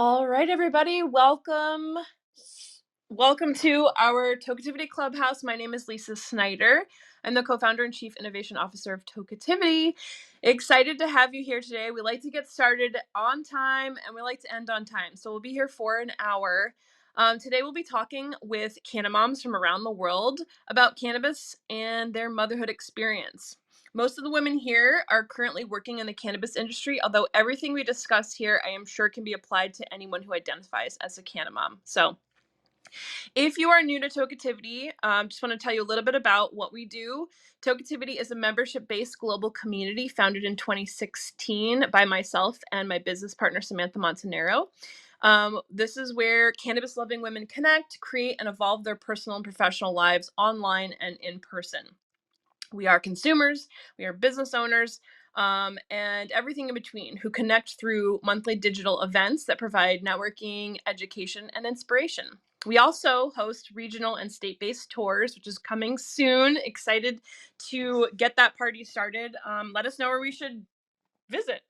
All right, everybody, welcome. Welcome to our Tokeativity Clubhouse. My name is Lisa Snyder. I'm the co-founder and chief innovation officer of Tokeativity. Excited to have you here today. We like to get started on time and we like to end on time. So we'll be here for an hour. Today we'll be talking with Cannamoms from around the world about cannabis and their motherhood experience. Most of the women here are currently working in the cannabis industry, although everything we discuss here, I am sure, can be applied to anyone who identifies as a Cannamom. So if you are new to Tokeativity, just want to tell you a little bit about what we do. Tokeativity is a membership-based global community founded in 2016 by myself and my business partner, Samantha Montanaro. This is where cannabis-loving women connect, create, and evolve their personal and professional lives online and in person. We are consumers, we are business owners, and everything in between who connect through monthly digital events that provide networking, education, and inspiration. We also host regional and state-based tours, which is coming soon. Excited to get that party started. Let us know where we should visit.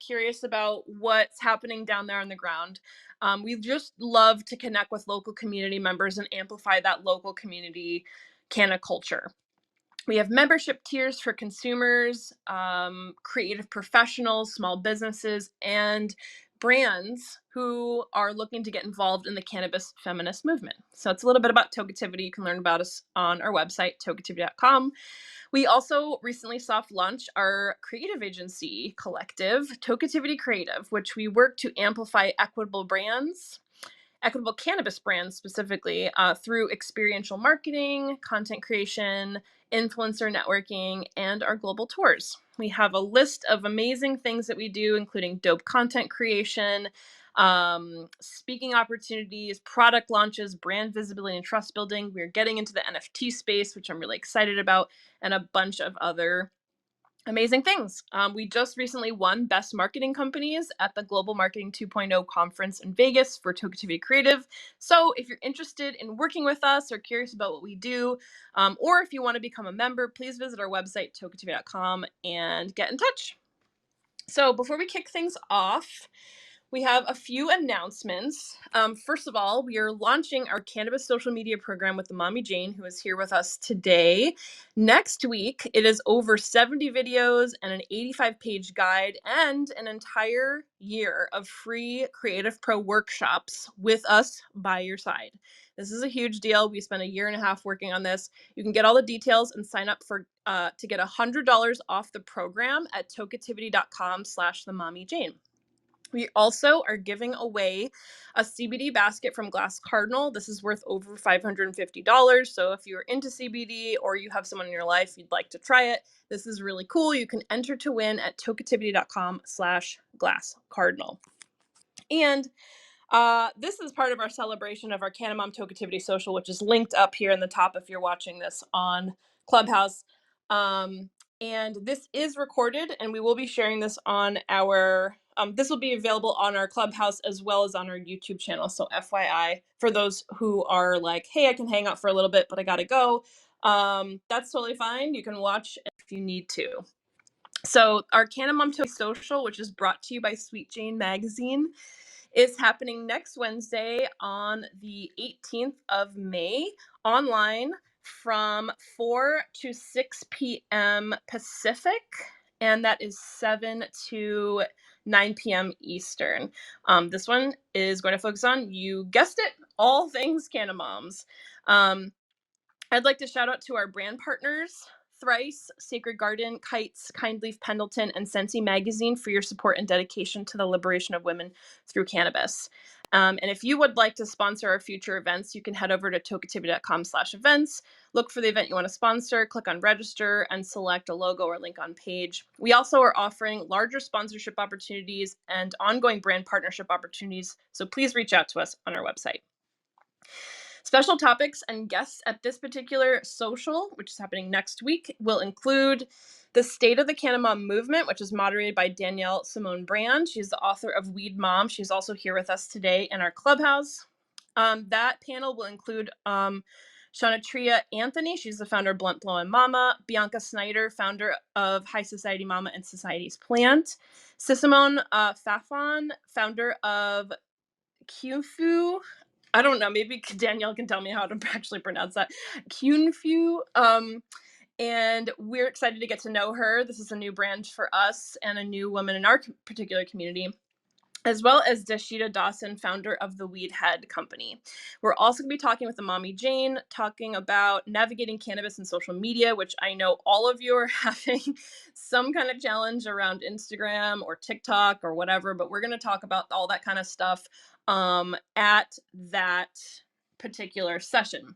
Curious about what's happening down there on the ground. We just love to connect with local community members and amplify that local community canna culture. We have membership tiers for consumers, creative professionals, small businesses, and brands who are looking to get involved in the cannabis feminist movement. So it's a little bit about Tokeativity. You can learn about us on our website, tokeativity.com. We also recently soft launched our creative agency collective, Tokeativity Creative, which we work to amplify equitable cannabis brands specifically, through experiential marketing, content creation, influencer networking, and our global tours. We have a list of amazing things that we do, including dope content creation, speaking opportunities, product launches, brand visibility, and trust building. We're getting into the NFT space, which I'm really excited about, and a bunch of other amazing things. We just recently won Best Marketing Companies at the Global Marketing 2.0 conference in Vegas for Tokeativity Creative. So if you're interested in working with us or curious about what we do, or if you want to become a member, please visit our website, tokeativity.com, and get in touch. So before we kick things off, we have a few announcements. First of all, we are launching our cannabis social media program with the Mommy Jane, who is here with us today. Next week, it is over 70 videos and an 85-page guide and an entire year of free Creative Pro workshops with us by your side. This is a huge deal. We spent a year and a half working on this. You can get all the details and sign up for to get $100 off the program at tokeativity.com/themommyjane. We also are giving away a CBD basket from Glass Cardinal. This is worth over $550. So if you're into CBD or you have someone in your life you'd like to try it, this is really cool. You can enter to win at tokeativity.com/glasscardinal. And this is part of our celebration of our Cannamom Tokeativity Social, which is linked up here in the top if you're watching this on Clubhouse. And this is recorded, and we will be sharing this on our, this will be available on our Clubhouse as well as on our YouTube channel. So FYI, for those who are like, hey, I can hang out for a little bit, but I gotta go. That's totally fine. You can watch if you need to. So our Cannamom Tokeativity Social, which is brought to you by Sweet Jane Magazine, is happening next Wednesday on the 18th of May online from 4 to 6 p.m. Pacific, and that is 7 to 9 p.m. Eastern. This one is going to focus on, you guessed it, all things Cannamoms. I'd like to shout out to our brand partners, Thrice, Sacred Garden, Kites, Kindleaf, Pendleton, and Sensi Magazine for your support and dedication to the liberation of women through cannabis. And if you would like to sponsor our future events, you can head over to tokeativity.com/events, look for the event you want to sponsor, click on register, and select a logo or link on page. We also are offering larger sponsorship opportunities and ongoing brand partnership opportunities, so please reach out to us on our website. Special topics and guests at this particular social, which is happening next week, will include the State of the Cannamom Movement, which is moderated by Danielle Simone Brand. She's the author of Weed Mom. She's also here with us today in our Clubhouse. That panel will include Shanatria Anthony, she's the founder of Blunt Blowin' Mama. Bianca Snyder, founder of High Society Mama and Society's Plant. Sisimone Fafon, founder of Kyunfu. I don't know, maybe Danielle can tell me how to actually pronounce that. Kyunfu. And we're excited to get to know her. This is a new brand for us and a new woman in our particular community, as well as Dashita Dawson, founder of the Weed Head Company. We're also going to be talking with the Mommy Jane, talking about navigating cannabis and social media, which I know all of you are having some kind of challenge around Instagram or TikTok or whatever, but we're going to talk about all that kind of stuff at that particular session.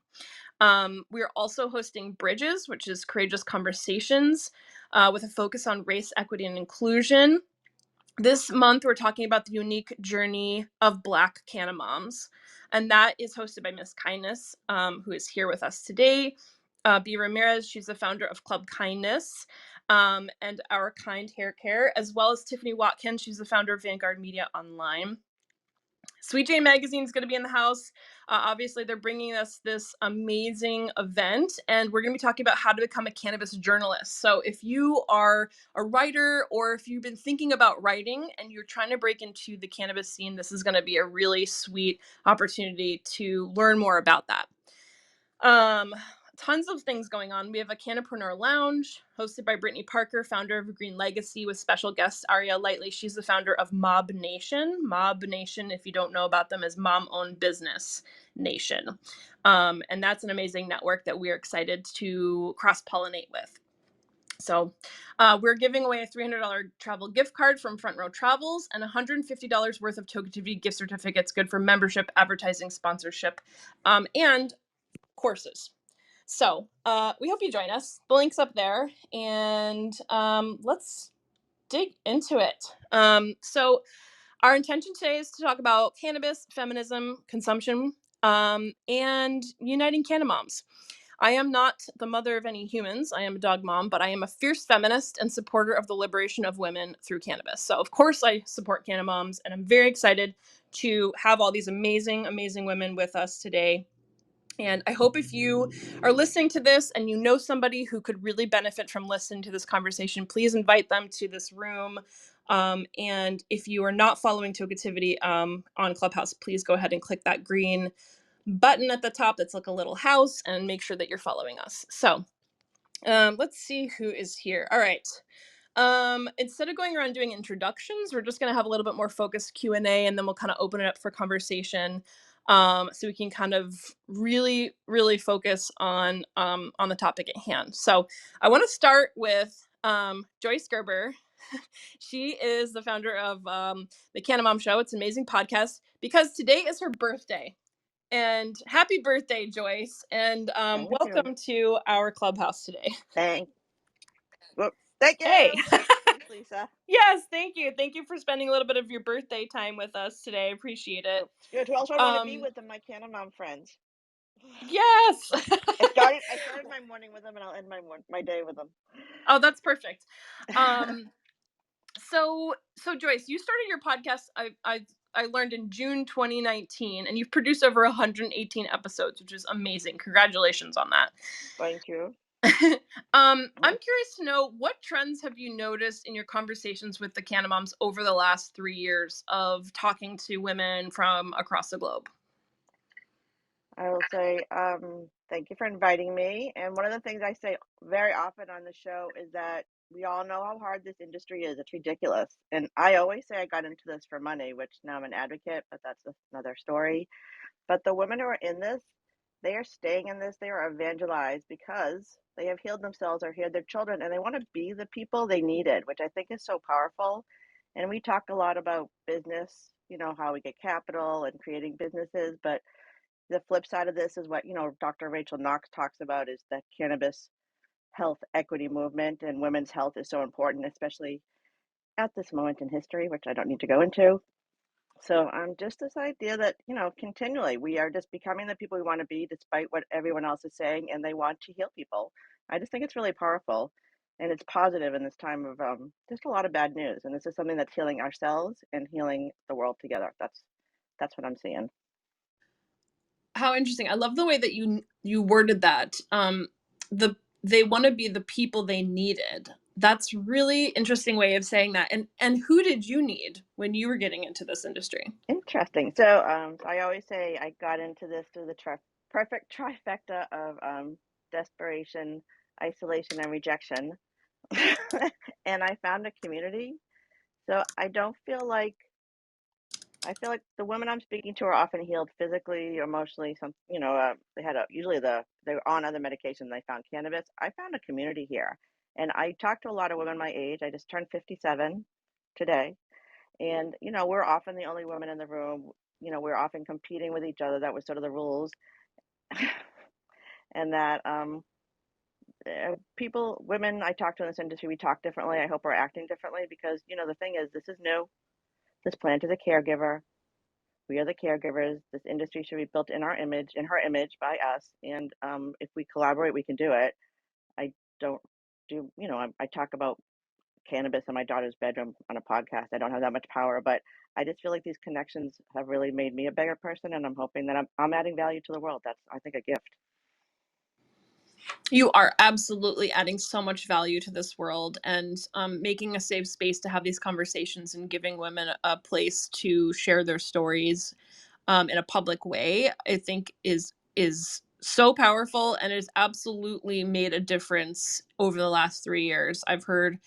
We're also hosting Bridges, which is courageous conversations with a focus on race, equity, and inclusion. This month, we're talking about the unique journey of Black Canna Moms, and that is hosted by Miss Kindness, who is here with us today. B. Ramirez, she's the founder of Club Kindness and Our Kind Hair Care, as well as Tiffany Watkins, she's the founder of Vanguard Media Online. Sweet Jane Magazine is going to be in the house. Obviously, they're bringing us this amazing event, and we're going to be talking about how to become a cannabis journalist. So if you are a writer, or if you've been thinking about writing and you're trying to break into the cannabis scene, this is going to be a really sweet opportunity to learn more about that. Tons of things going on. We have a Cannapreneur Lounge hosted by Brittany Parker, founder of Green Legacy, with special guest Aria Lightly. She's the founder of Mob Nation. Mob Nation, if you don't know about them, is Mom-Owned Business Nation. And that's an amazing network that we're excited to cross-pollinate with. So we're giving away a $300 travel gift card from Front Row Travels and $150 worth of Tokeativity gift certificates, good for membership, advertising, sponsorship, and courses. So we hope you join us. The link's up there, and let's dig into it. So our intention today is to talk about cannabis, feminism, consumption, and uniting canna moms. I am not the mother of any humans. I am a dog mom, but I am a fierce feminist and supporter of the liberation of women through cannabis. So of course I support canna moms, and I'm very excited to have all these amazing, amazing women with us today. And I hope if you are listening to this and you know somebody who could really benefit from listening to this conversation, please invite them to this room. And if you are not following Tokeativity on Clubhouse, please go ahead and click that green button at the top that's like a little house and make sure that you're following us. So let's see who is here. All right. Instead of going around doing introductions, we're just going to have a little bit more focused Q&A, and then we'll kind of open it up for conversation. So we can kind of really, really focus on the topic at hand. So I want to start with Joyce Gerber. She is the founder of the Canna Mom Show. It's an amazing podcast because today is her birthday. And happy birthday, Joyce. And welcome to our Clubhouse today. Thank you. Hey. Thanks, Lisa. Yes, thank you. Thank you for spending a little bit of your birthday time with us today. I appreciate it. It's good. Who else I want to be with than my Canna Mom friends? Yes. I started my morning with them, and I'll end my day with them. Oh, that's perfect. So Joyce, you started your podcast. I learned in June 2019, and you've produced over 118 episodes, which is amazing. Congratulations on that. Thank you. I'm curious to know, what trends have you noticed in your conversations with the Canna Moms over the last 3 years of talking to women from across the globe? I will say thank you for inviting me. And one of the things I say very often on the show is that we all know how hard this industry is. It's ridiculous. And I always say I got into this for money, which now I'm an advocate, but that's another story. But the women who are in this, they are staying in this. They are evangelized because they have healed themselves or healed their children, and they want to be the people they needed, which I think is so powerful. And we talk a lot about business, how we get capital and creating businesses, but the flip side of this is what, Dr. Rachel Knox talks about, is that cannabis health equity movement, and women's health is so important, especially at this moment in history, which I don't need to go into. So just this idea that, continually we are just becoming the people we want to be despite what everyone else is saying, and they want to heal people. I just think it's really powerful, and it's positive in this time of just a lot of bad news. And this is something that's healing ourselves and healing the world together. That's what I'm seeing. How interesting. I love the way that you worded that. They want to be the people they needed. That's really interesting way of saying that. And who did you need when you were getting into this industry? Interesting. So I always say I got into this through the perfect trifecta of desperation, isolation, and rejection. And I found a community. So I feel like the women I'm speaking to are often healed physically, emotionally. They had they were on other medication. They found cannabis. I found a community here, and I talked to a lot of women my age. I just turned 57 today, and we're often the only women in the room. We're often competing with each other. That was sort of the rules, and that women I talk to in this industry, we talk differently. I hope we're acting differently because the thing is, this is new. This plant is a caregiver. We are the caregivers. This industry should be built in her image by us. And if we collaborate, we can do it. I don't I talk about cannabis in my daughter's bedroom on a podcast. I don't have that much power, but I just feel like these connections have really made me a bigger person. And I'm hoping that I'm adding value to the world. That's, I think, a gift. You are absolutely adding so much value to this world and making a safe space to have these conversations and giving women a place to share their stories in a public way. I think is so powerful and has absolutely made a difference over the last 3 years. I've heard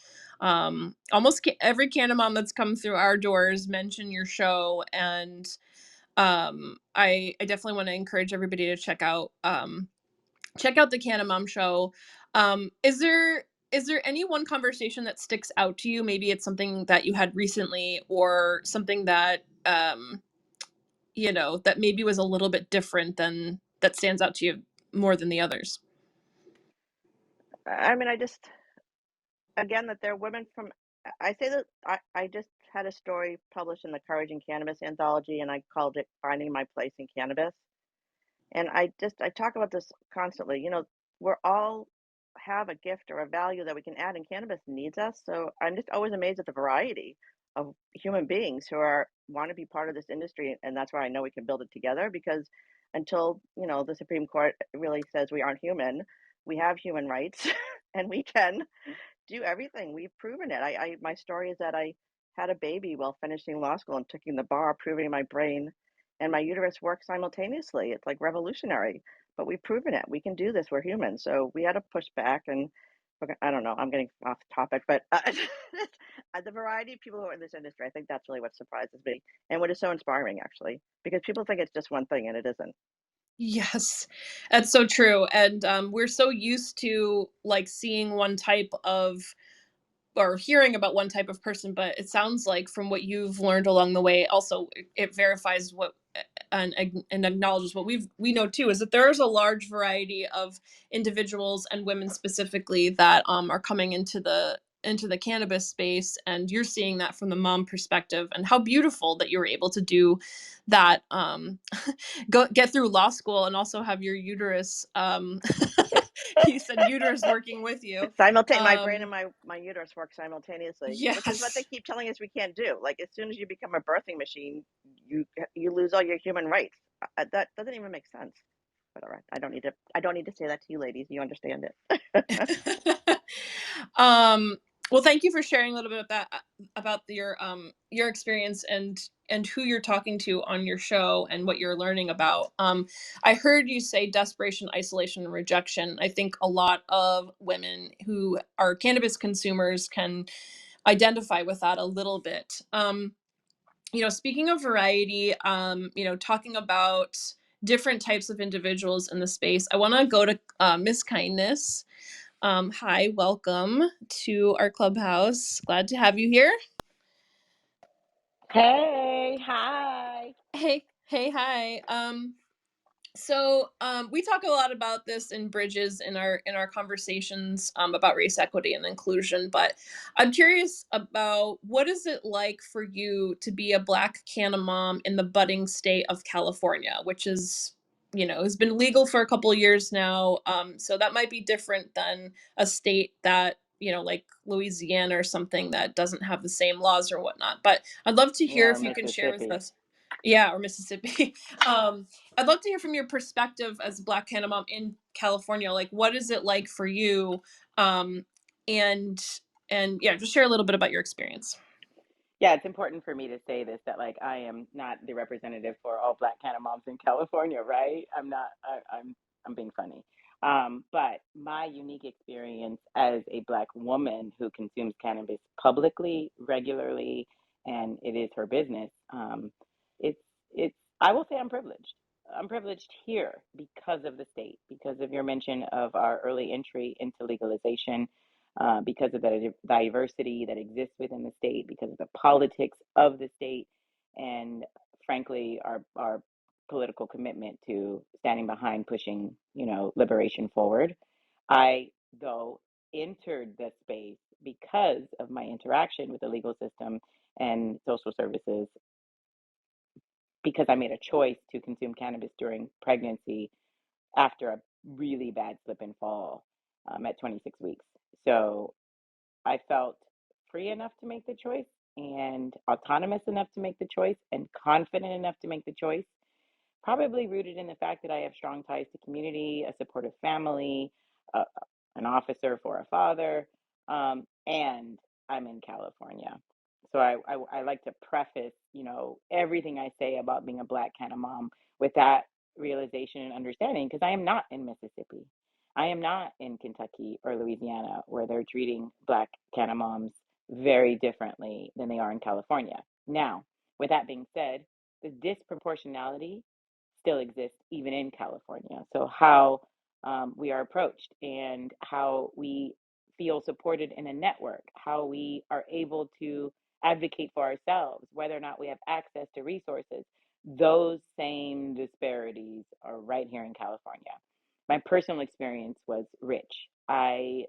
almost every Canna mom that's come through our doors mention your show, and I definitely want to encourage everybody to check out the Canna Mom show. Is there any one conversation that sticks out to you? Maybe it's something that you had recently, or something that that maybe was a little bit different than that stands out to you more than the others. I mean, again, that there are women from, I say that I just had a story published in the Courage in Cannabis anthology, and I called it Finding My Place in Cannabis. And I talk about this constantly. We're all have a gift or a value that we can add, and cannabis needs us. So I'm just always amazed at the variety of human beings who are want to be part of this industry, and that's why I know we can build it together. Because until the Supreme Court really says we aren't human, we have human rights, and we can do everything. We've proven it. My story is that I had a baby while finishing law school and taking the bar, proving my brain and my uterus work simultaneously. It's like revolutionary, but we've proven it. We can do this. We're human. So we had to push back. And I don't know, I'm getting off topic, but the variety of people who are in this industry, I think that's really what surprises me and what is so inspiring, actually, because people think it's just one thing and it isn't. Yes, that's so true. And we're so used to like seeing one type of or hearing about one type of person, but it sounds like from what you've learned along the way, also it verifies what and acknowledges what we know too, is that there is a large variety of individuals and women specifically that are coming into the cannabis space, and you're seeing that from the mom perspective, and how beautiful that you were able to do that, go get through law school and also have your uterus you said uterus working with you. My brain and my uterus work simultaneously, which is what they Yes. keep telling us we can't do. Like, as soon as you become a birthing machine, you lose all your human rights. That doesn't even make sense. But all right, I don't need to say that to you ladies. You understand it. um, well, thank you for sharing a little bit of that about your experience and who you're talking to on your show and what you're learning about. I heard you say desperation, isolation, and rejection. I think a lot of women who are cannabis consumers can identify with that a little bit. Speaking of variety, talking about different types of individuals in the space, I want to go to Miss Kindness. Hi, welcome to our clubhouse. Glad to have you here. Hey, hi. Hey, hi. We talk a lot about this in Bridges in our conversations about race equity and inclusion, but I'm curious about what is it like for you to be a Black Canna mom in the budding state of California, which is has been legal for a couple of years now. So that might be different than a state that like Louisiana or something that doesn't have the same laws or whatnot. But I'd love to hear Yeah, if you can share with Mississippi. us. Yeah, or Mississippi. I'd love to hear from your perspective as a Black Canada mom in California. Like, what is it like for you? Um, and and yeah, just share a little bit about your experience. Yeah, it's important for me to say this that like I am not the representative for all Black Canada moms in California, right? I'm not. I'm being funny. But my unique experience as a Black woman who consumes cannabis publicly, regularly, and it is her business. It's it's. I will say I'm privileged. I'm privileged here because of the state, because of your mention of our early entry into legalization, because of the diversity that exists within the state, because of the politics of the state, and frankly, our political commitment to standing behind pushing, liberation forward. I, though, entered the space because of my interaction with the legal system and social services, because I made a choice to consume cannabis during pregnancy after a really bad slip and fall at 26 weeks. So I felt free enough to make the choice and autonomous enough to make the choice and confident enough to make the choice, probably rooted in the fact that I have strong ties to community, a supportive family, uh, an officer for a father, and I'm in California. So I like to preface, everything I say about being a Black kind of mom with that realization and understanding, because I am not in Mississippi. I am not in Kentucky or Louisiana, where they're treating Black kind of moms very differently than they are in California. Now, with that being said, the disproportionality still exists even in California. So, how we are approached and how we feel supported in a network, how we are able to advocate for ourselves, whether or not we have access to resources, those same disparities are right here in California. My personal experience was rich. I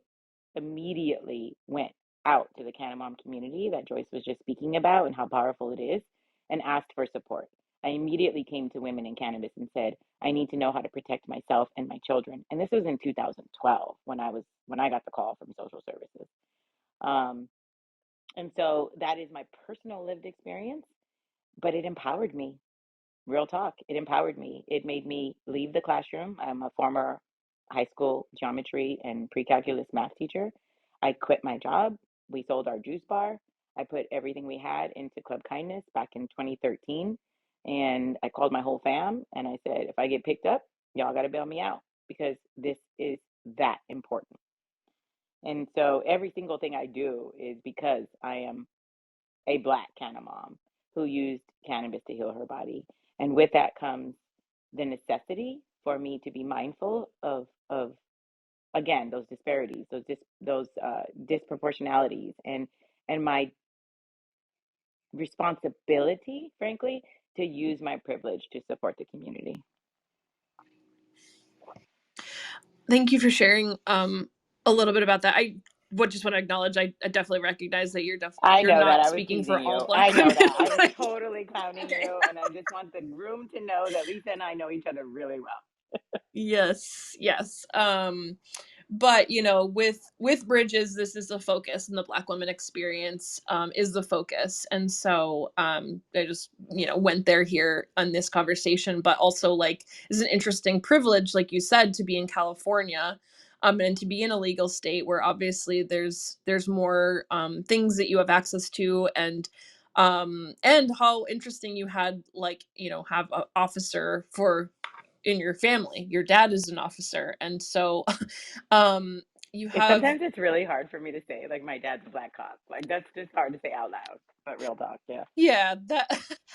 immediately went out to the Canamom community that Joyce was just speaking about and how powerful it is, and asked for support. I immediately came to Women in Cannabis and said, I need to know how to protect myself and my children. And this was in 2012 when I got the call from social services. Um, and so that is my personal lived experience, but it empowered me. Real talk. It empowered me. It made me leave the classroom. I'm a former high school geometry and pre-calculus math teacher. I quit my job. We sold our juice bar. I put everything we had into Club Kindness back in 2013. And I called my whole fam and I said, if I get picked up, y'all got to bail me out because this is that important. And so every single thing I do is because I am a Black kind of mom who used cannabis to heal her body. And with that comes the necessity for me to be mindful of again those disparities, those disproportionalities, and my responsibility, frankly, to use my privilege to support the community. Thank you for sharing a little bit about that. I would just want to acknowledge I definitely recognize that I you're know that not I was speaking for teasing all you. Black I know women. that I was But totally clowning okay. you, and I just want the room to know that Lisa and I know each other really well. Yes, yes. But with bridges, this is the focus, and the Black women experience is the focus. And so I just went there here on this conversation, but also like is an interesting privilege, like you said, to be in California. And to be in a legal state where obviously there's more things that you have access to, and how interesting you had like have an officer for in your family. Your dad is an officer, and so um you have Sometimes it's really hard for me to say, like, my dad's a Black cop. Like, that's just hard to say out loud, but real talk, yeah. yeah, that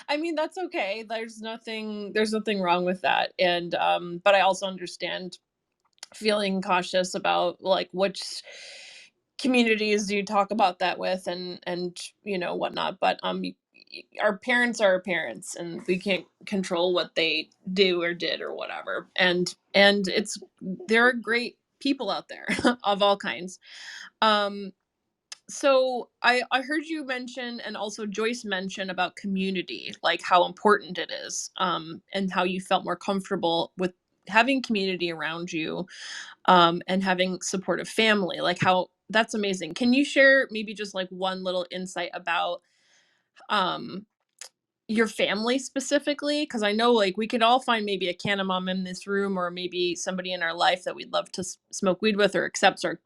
I mean that's okay. There's nothing wrong with that. And but I also understand feeling cautious about like which communities do you talk about that with, and whatnot. But our parents are our parents, and we can't control what they do or did or whatever. And it's there are great people out there of all kinds. um so I heard you mention, and also Joyce mention, about community, like how important it is, and how you felt more comfortable with having community around you, and having supportive family, like how that's amazing. Can you share maybe just like one little insight about um your family specifically? Because I know like we could all find maybe a canna mom in this room, or maybe somebody in our life that we'd love to smoke weed with or accepts our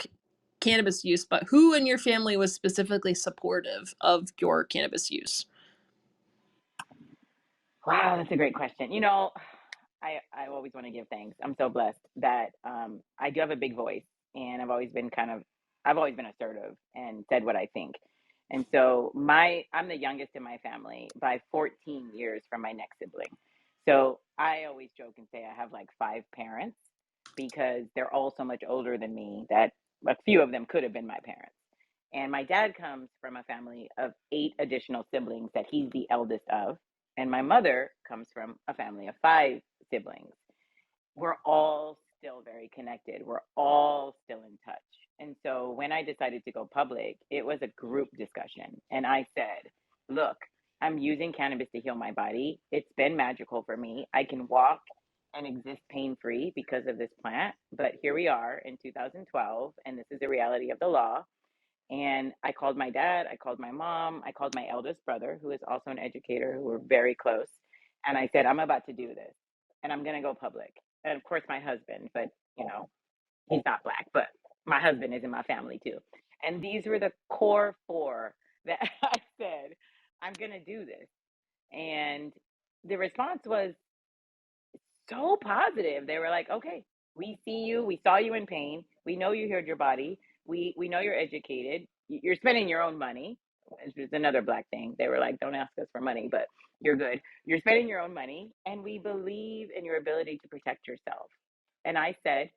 cannabis use, but who in your family was specifically supportive of your cannabis use? Wow, that's a great question. I always want to give thanks. I'm so blessed that I do have a big voice, and I've always been assertive and said what I think. And so I'm the youngest in my family by 14 years from my next sibling. So I always joke and say I have like five parents because they're all so much older than me that a few of them could have been my parents. And my dad comes from a family of eight additional siblings that he's the eldest of. And my mother comes from a family of five siblings. We're all still very connected. We're all still in touch. And so when I decided to go public, it was a group discussion. And I said, look, I'm using cannabis to heal my body. It's been magical for me. I can walk and exist pain free because of this plant. But here we are in 2012, and this is the reality of the law. And I called my dad, I called my mom, I called my eldest brother, who is also an educator, who were very close. And I said, I'm about to do this and I'm going to go public. And of course, my husband, but he's not black, but my husband is in my family too. And these were the core four that I said, I'm going to do this. And the response was so positive. They were like, okay, we see you. We saw you in pain. We know you healed your body. We know you're educated. You're spending your own money, which is another black thing. They were like, don't ask us for money, but you're good. You're spending your own money, and we believe in your ability to protect yourself. And I said,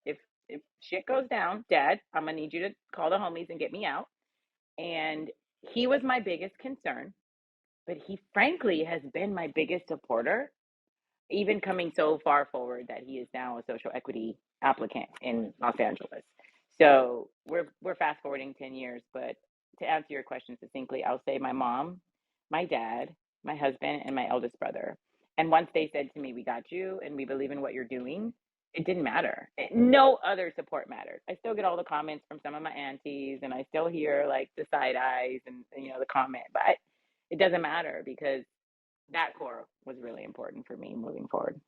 if shit goes down, Dad, I'm gonna need you to call the homies and get me out. And he was my biggest concern, but he frankly has been my biggest supporter, even coming so far forward that he is now a social equity applicant in Los Angeles. So we're fast forwarding 10 years, but to answer your question succinctly, I'll say my mom, my dad, my husband, and my eldest brother. And once they said to me, we got you and we believe in what you're doing, it didn't matter. No other support mattered. I still get all the comments from some of my aunties, and I still hear like the side eyes and the comment, but it doesn't matter because that core was really important for me moving forward.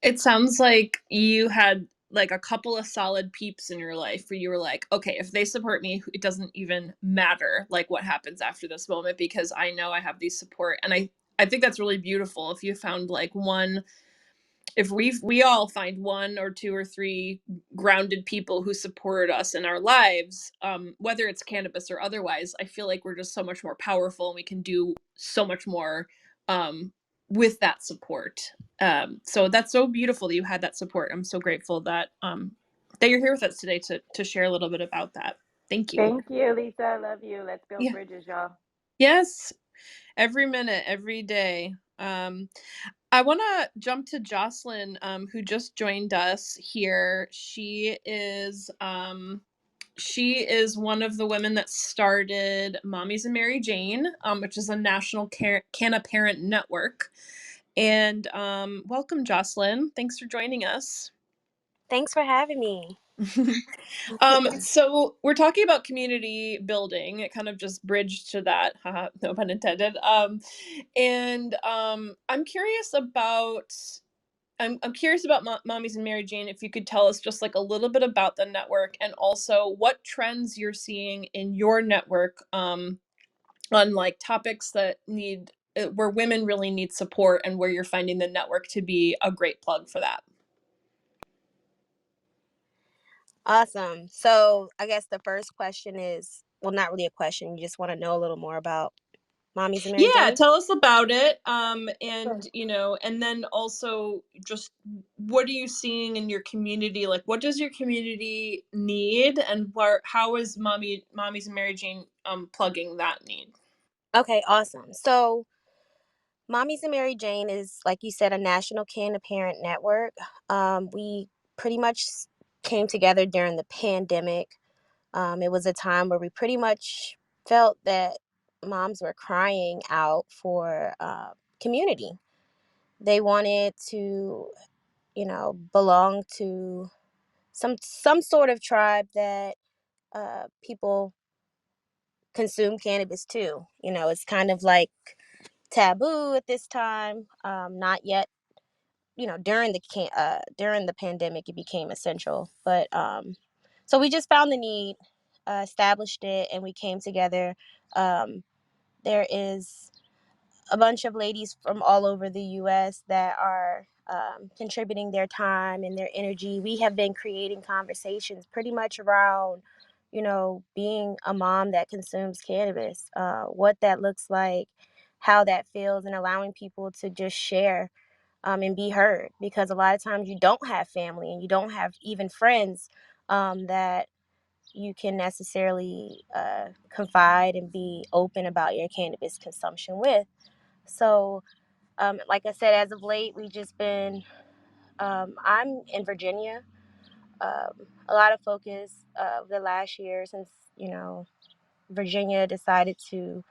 It sounds like you had like a couple of solid peeps in your life where you were like, okay, if they support me, it doesn't even matter like what happens after this moment, because I know I have these support. And I think that's really beautiful if you found like one, if we all find one or two or three grounded people who support us in our lives, whether it's cannabis or otherwise, I feel like we're just so much more powerful and we can do so much more um, with that support. So that's so beautiful that you had that support. I'm so grateful that that you're here with us today to share a little bit about that. Thank you. Thank you, Lisa. I love you. Let's build Yeah. bridges, y'all. Yes. Every minute, every day. I want to jump to Jocelyn, who just joined us here. She is one of the women that started Mommies and Mary Jane, which is a national Canna parent network. And welcome, Jocelyn. Thanks for joining us. Thanks for having me. So we're talking about community building. It kind of just bridged to that, haha, no pun intended. And I'm curious about I'm curious about Mommies and Mary Jane. If you could tell us just like a little bit about the network, and also what trends you're seeing in your network, on like topics that need where women really need support, and where you're finding the network to be a great plug for that. Awesome. So I guess the first question is, well, not really a question. You just want to know a little more about Mommies and Mary Yeah, Jane? tell us about it. And Sure. and then also just what are you seeing in your community? Like, what does your community need, and how is Mommies and Mary Jane plugging that need? Okay, awesome. So Mommies and Mary Jane is, like you said, a national Canna parent network. We pretty much came together during the pandemic. It was a time where we pretty much felt that moms were crying out for community. They wanted to, belong to some sort of tribe that people consume cannabis too. It's kind of like taboo at this time. Not yet, during the pandemic, it became essential. But so we just found the need, established it, and we came together. There is a bunch of ladies from all over the U.S. that are contributing their time and their energy. We have been creating conversations pretty much around, being a mom that consumes cannabis, what that looks like, how that feels, and allowing people to just share and be heard. Because a lot of times you don't have family and you don't have even friends that you can necessarily confide and be open about your cannabis consumption with. So, like I said, as of late, we just been, I'm in Virginia. A lot of focus the last year since, Virginia decided to,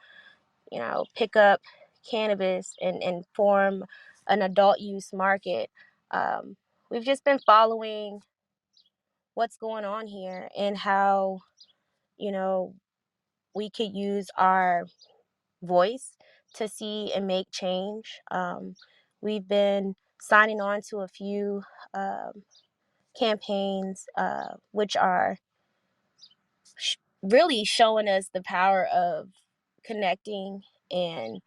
pick up cannabis and form an adult use market. Um, we've just been following what's going on here and how, you know, we could use our voice to see and make change. We've been signing on to a few um, campaigns, which are really showing us the power of connecting and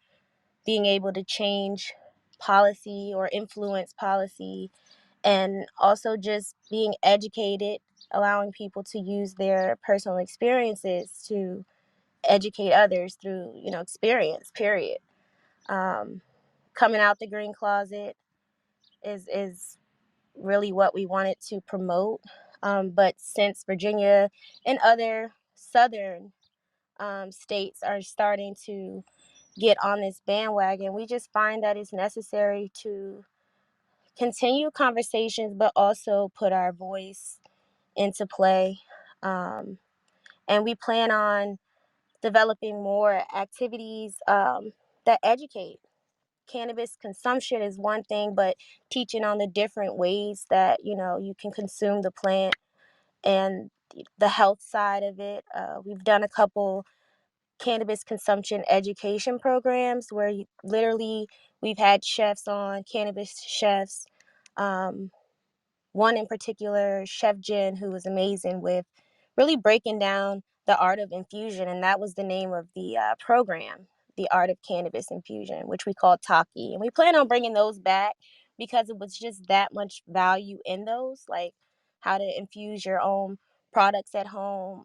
being able to change policy or influence policy, and also just being educated, allowing people to use their personal experiences to educate others through, experience, period. Um, Coming out the green closet is really what we wanted to promote. But since Virginia and other southern states are starting to get on this bandwagon, we just find that it's necessary to continue conversations, but also put our voice into play. Um, and we plan on developing more activities that educate. Cannabis consumption is one thing, but teaching on the different ways that you can consume the plant and the health side of it. We've done a couple cannabis consumption education programs where literally we've had chefs on, cannabis chefs. Um, One in particular, Chef Jen, who was amazing with really breaking down the art of infusion, and that was the name of the program, the art of cannabis infusion, which we call Taki. And we plan on bringing those back because it was just that much value in those, like how to infuse your own products at home.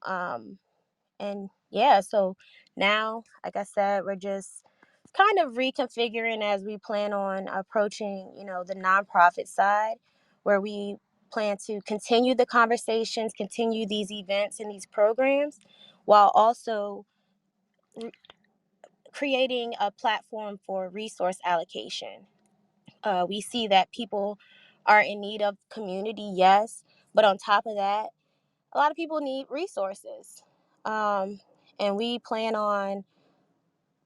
And yeah, so now, like I said, we're just kind of reconfiguring as we plan on approaching, the nonprofit side, where we plan to continue the conversations, continue these events and these programs, while also re- creating a platform for resource allocation. We see that people are in need of community, yes, but on top of that, a lot of people need resources. Um, and we plan on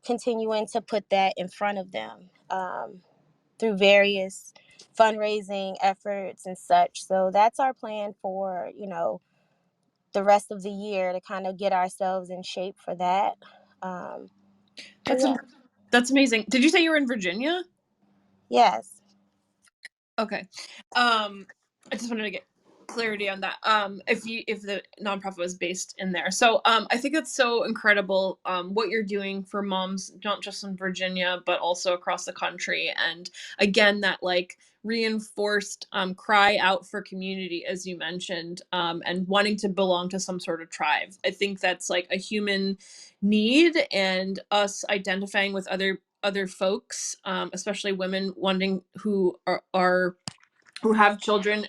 continuing to put that in front of them through various fundraising efforts and such. So that's our plan for, the rest of the year, to kind of get ourselves in shape for that. But That's yeah, that's amazing. Did you say you were in Virginia? yes. Okay. I just wanted to get clarity on that. If the nonprofit was based in there. So I think it's so incredible what you're doing for moms, not just in Virginia, but also across the country. And again, that like reinforced cry out for community, as you mentioned, and wanting to belong to some sort of tribe. I think that's like a human need, and us identifying with other folks, especially women wanting who are who have children,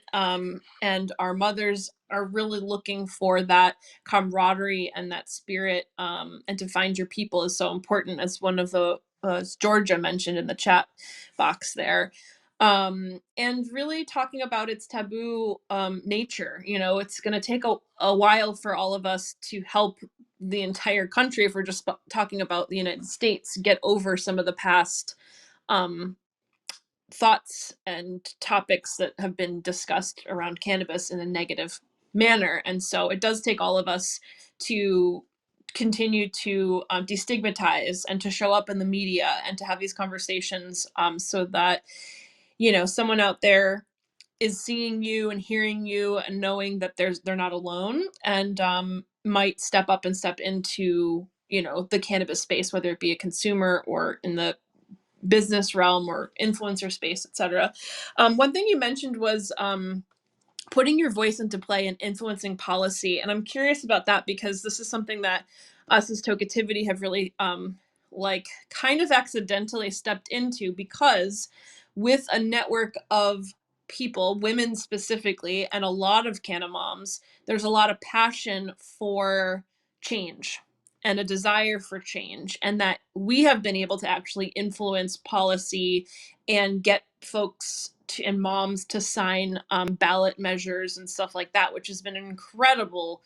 and our mothers are really looking for that camaraderie and that spirit, and to find your people is so important, as one of the as Georgia mentioned in the chat box there. And really talking about its taboo nature. It's going to take a while for all of us to help the entire country, if we're just talking about the United States, get over some of the past um, thoughts and topics that have been discussed around cannabis in a negative manner. And so it does take all of us to continue to destigmatize and to show up in the media and to have these conversations, so that, someone out there is seeing you and hearing you and knowing that they're not alone, and might step up and step into, the cannabis space, whether it be a consumer or in the business realm or influencer space, etc. One thing you mentioned was putting your voice into play and influencing policy. And I'm curious about that because this is something that us as Tokeativity have really like kind of accidentally stepped into, because with a network of people, women specifically, and a lot of Canna moms, there's a lot of passion for change and a desire for change, and that we have been able to actually influence policy and get folks and moms to sign ballot measures and stuff like that, which has been an incredible,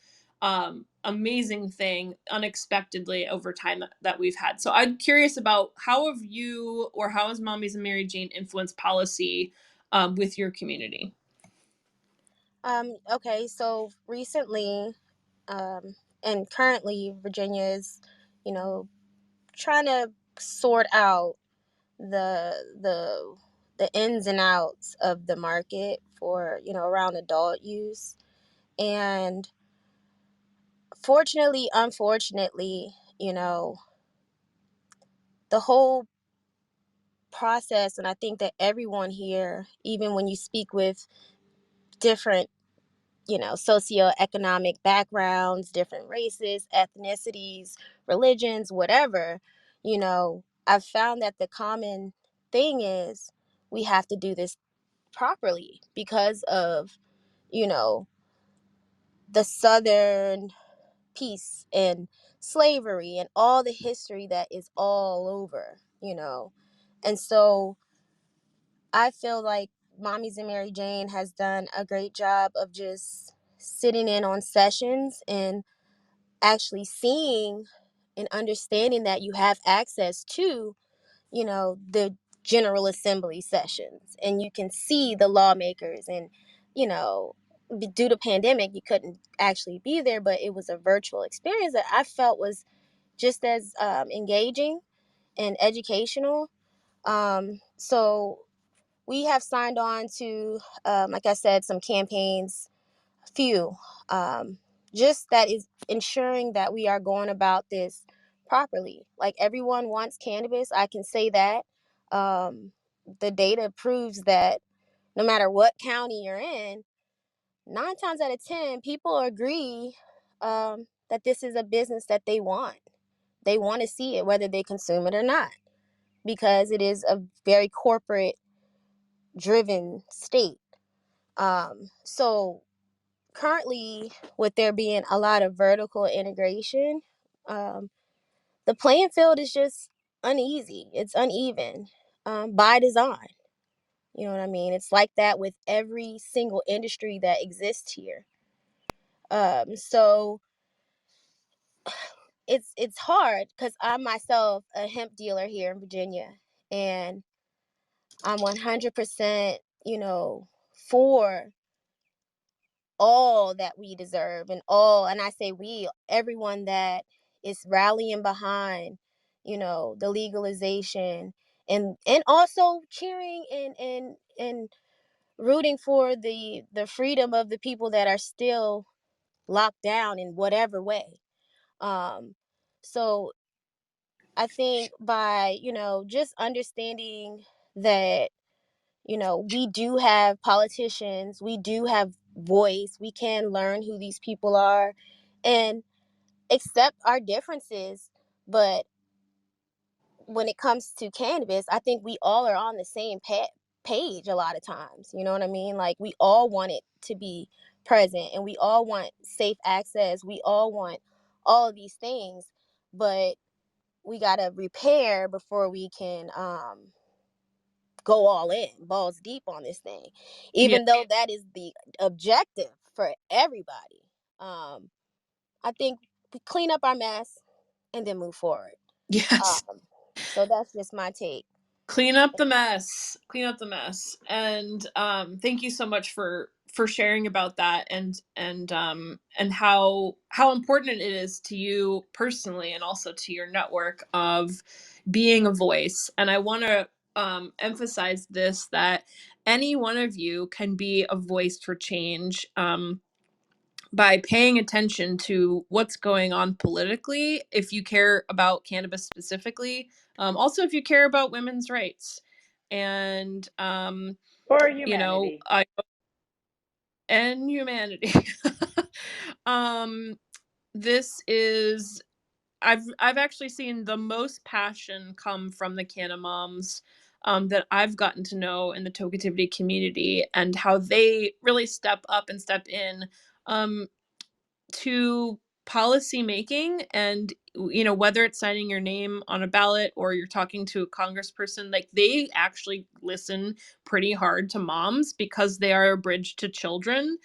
amazing thing, unexpectedly over time that we've had. So I'm curious about how have you, or how has Mommies and Mary Jane influenced policy with your community? Okay, so recently, and currently, Virginia is, you know, trying to sort out the the the ins and outs of the market for, around adult use. And fortunately, unfortunately, the whole process, and I think that everyone here, even when you speak with different, socioeconomic backgrounds, different races, ethnicities, religions, whatever, I've found that the common thing is we have to do this properly because of, you know, the Southern piece and slavery and all the history that is all over. And so I feel like Mommies and Mary Jane has done a great job of just sitting in on sessions and actually seeing and understanding that you have access to, the General Assembly sessions, and you can see the lawmakers. And, due to pandemic, you couldn't actually be there, but it was a virtual experience that I felt was just as engaging and educational. So we have signed on to, like I said, some campaigns, a few, just that is ensuring that we are going about this properly. Like, everyone wants cannabis. I can say that. The data proves that no matter what county you're in, 9 times out of 10, people agree that this is a business that they want. They want to see it, whether they consume it or not, because it is a very corporate driven state. So currently, with there being a lot of vertical integration, um, the playing field is just uneasy. It's uneven, by design. You know what I mean? It's like that with every single industry that exists here. So it's hard because I'm myself a hemp dealer here in Virginia, and I'm 100%, for all that we deserve, and I say we, everyone that is rallying behind, the legalization, and also cheering and rooting for the freedom of the people that are still locked down in whatever way. um so I think by, just understanding that, we do have politicians, we do have voice, we can learn who these people are and accept our differences. But when it comes to cannabis, I think we all are on the same page a lot of times. You know what I mean? Like, we all want it to be present, and we all want safe access. We all want all of these things, but we got to repair before we can go all in, balls deep on this thing, Yeah. even though that is the objective for everybody. I think we clean up our mess and then move forward. Yes. um, so that's just my take. Clean up the mess. Clean up the mess. And thank you so much sharing about that, and how important it is to you personally and also to your network of being a voice. And I want to emphasize this, that any one of you can be a voice for change, by paying attention to what's going on politically, if you care about cannabis specifically, also if you care about women's rights, and For you know, humanity. and humanity. um, this is, I've actually seen the most passion come from the Canna Moms that I've gotten to know in the Tokeativity community, and how they really step up and step in um, to policy making. And you know, whether it's signing your name on a ballot or you're talking to a congressperson, like, they actually listen pretty hard to moms because they are a bridge to children,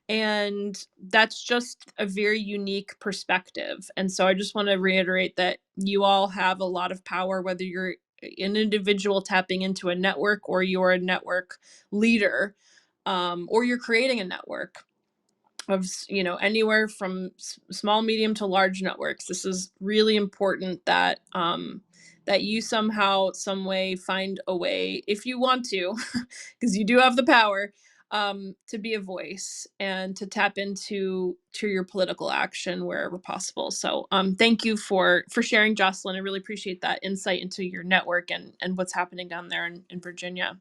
and that's just a very unique perspective. And so I just want to reiterate that you all have a lot of power, whether you're an individual tapping into a network, or you're a network leader, or you're creating a network of, you know, anywhere from small, medium to large networks. This is really important that that you somehow, some way, find a way, if you want to, because you do have the power, to be a voice and to tap into your political action wherever possible. So thank you for sharing, Jocelyn. I really appreciate that insight into your network and what's happening down there in Virginia.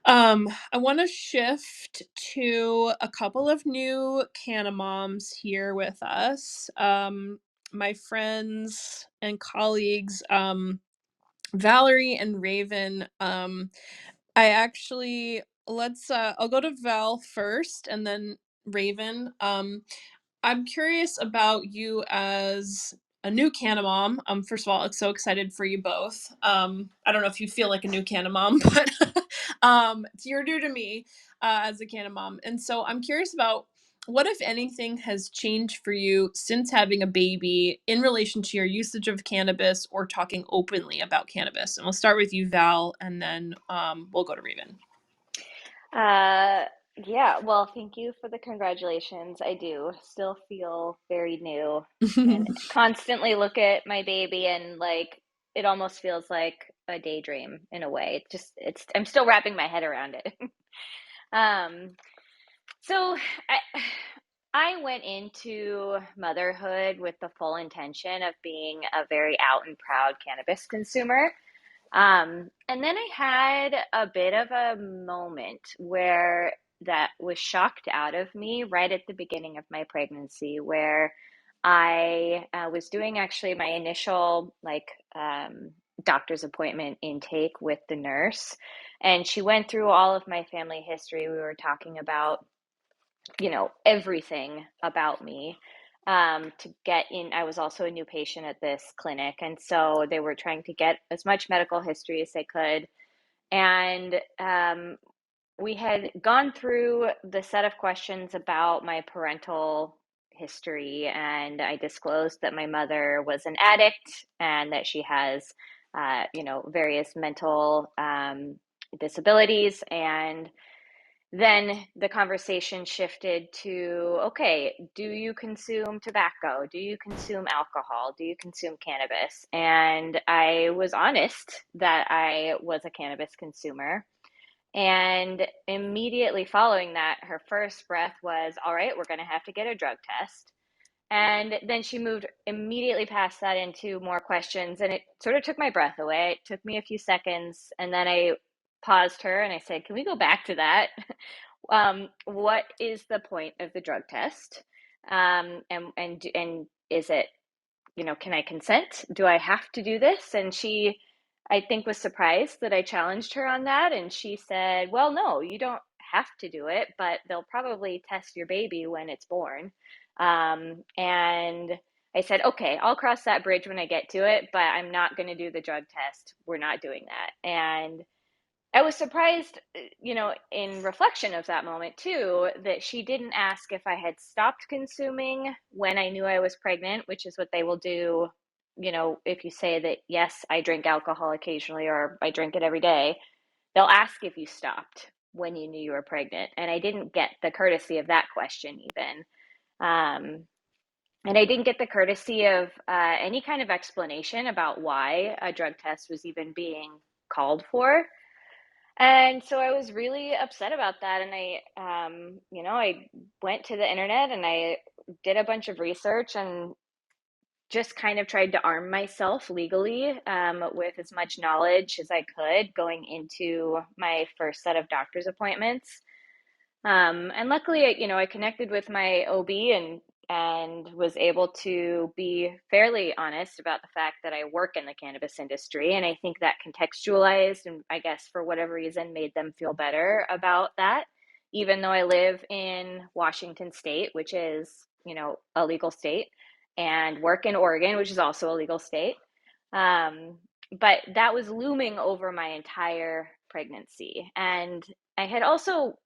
I want to shift to a couple of new Canna Moms here with us. My friends and colleagues, Valerie and Raven. I actually, let's I'll go to Val first and then Raven. I'm curious about you as a new Canna Mom. First of all, I'm so excited for you both. I don't know if you feel like a new Canna Mom, but you're new to me as a Canna Mom. And so I'm curious about what, if anything, has changed for you since having a baby in relation to your usage of cannabis or talking openly about cannabis. And we'll start with you, Val, and then we'll go to Raven. Yeah, well, thank you for the congratulations. I do still feel very new and constantly look at my baby and like it almost feels like a daydream in a way. It just I'm still wrapping my head around it. Um, so I went into motherhood with the full intention of being a very out and proud cannabis consumer. And then I had a bit of a moment where that was shocked out of me right at the beginning of my pregnancy, where I was doing actually my initial doctor's appointment intake with the nurse, and she went through all of my family history. We were talking about, you know, everything about me to get in. I was also a new patient at this clinic, and so they were trying to get as much medical history as they could. And we had gone through the set of questions about my parental history, and I disclosed that my mother was an addict and that she has, you know, various mental disabilities. And then the conversation shifted to, okay, do you consume tobacco? Do you consume alcohol? Do you consume cannabis? And I was honest that I was a cannabis consumer. And immediately following that, her first breath was, all right, we're going to have to get a drug test. And then she moved immediately past that into more questions, and it sort of took my breath away. It took me a few seconds, and then I paused her and I said, can we go back to that? What is the point of the drug test? And is it, you know, can I consent? Do I have to do this? And she, I think, was surprised that I challenged her on that. And she said, well, no, you don't have to do it, but they'll probably test your baby when it's born. And I said, okay, I'll cross that bridge when I get to it, but I'm not going to do the drug test. We're not doing that. And I was surprised, you know, in reflection of that moment too, that she didn't ask if I had stopped consuming when I knew I was pregnant, which is what they will do, you know, if you say that, yes, I drink alcohol occasionally or I drink it every day, they'll ask if you stopped. when you knew you were pregnant? And I didn't get the courtesy of that question even. And I didn't get the courtesy of any kind of explanation about why a drug test was even being called for. And so I was really upset about that. And I went to the internet and I did a bunch of research and just kind of tried to arm myself legally with as much knowledge as I could going into my first set of doctor's appointments. And luckily, I connected with my OB and was able to be fairly honest about the fact that I work in the cannabis industry. And I think that contextualized and I guess for whatever reason made them feel better about that, even though I live in Washington State, which is, a legal state, and work in Oregon, which is also a legal state. But that was looming over my entire pregnancy. And I had also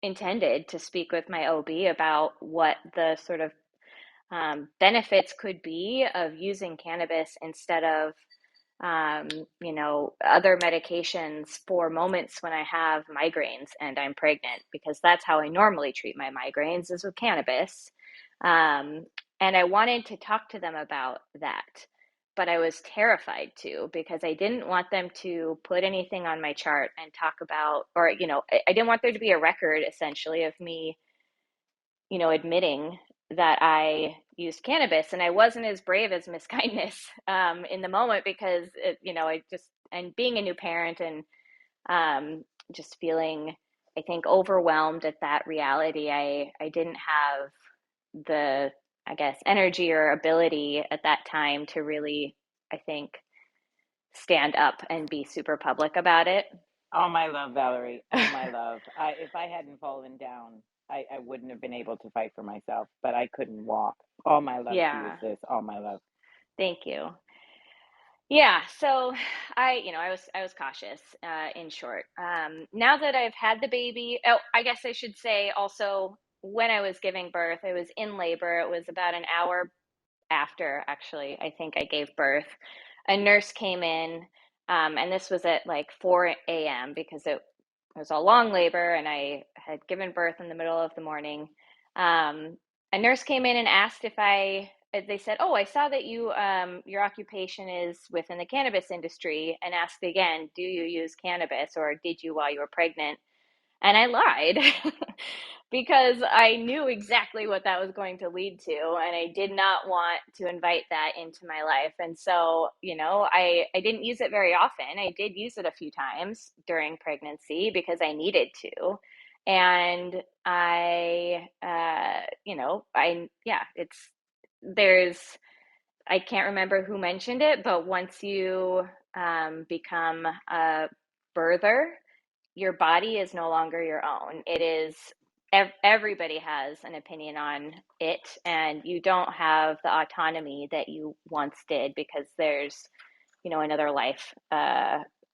intended to speak with my OB about what the sort of benefits could be of using cannabis instead of, other medications for moments when I have migraines and I'm pregnant, because that's how I normally treat my migraines is with cannabis. Um, and I wanted to talk to them about that, but I was terrified to because I didn't want them to put anything on my chart and talk about, or, I didn't want there to be a record essentially of me, admitting that I used cannabis, and I wasn't as brave as Miss Kindness in the moment because and being a new parent and just feeling, I think, overwhelmed at that reality. I didn't have the, I guess, energy or ability at that time to really, I think, stand up and be super public about it. All my love, Valerie. All my love. If I hadn't fallen down, I wouldn't have been able to fight for myself, but I couldn't walk. All my love to you, Yeah, sis. All my love. thank you. Yeah, so I was cautious, in short. Now that I've had the baby, oh, I guess I should say also when I was giving birth, I was in labor. It was about an hour after, actually, I think I gave birth. A nurse came in, and this was at like 4 a.m. because it was a long labor and I had given birth in the middle of the morning. Um, a nurse came in and asked if they said, "Oh, I saw that your occupation is within the cannabis industry," and asked again, "Do you use cannabis or did you while you were pregnant?" And I lied because I knew exactly what that was going to lead to. And I did not want to invite that into my life. And so, I didn't use it very often. I did use it a few times during pregnancy because I needed to. And there's, I can't remember who mentioned it, but once you become a birther, your body is no longer your own. It is everybody has an opinion on it, and you don't have the autonomy that you once did because there's, another life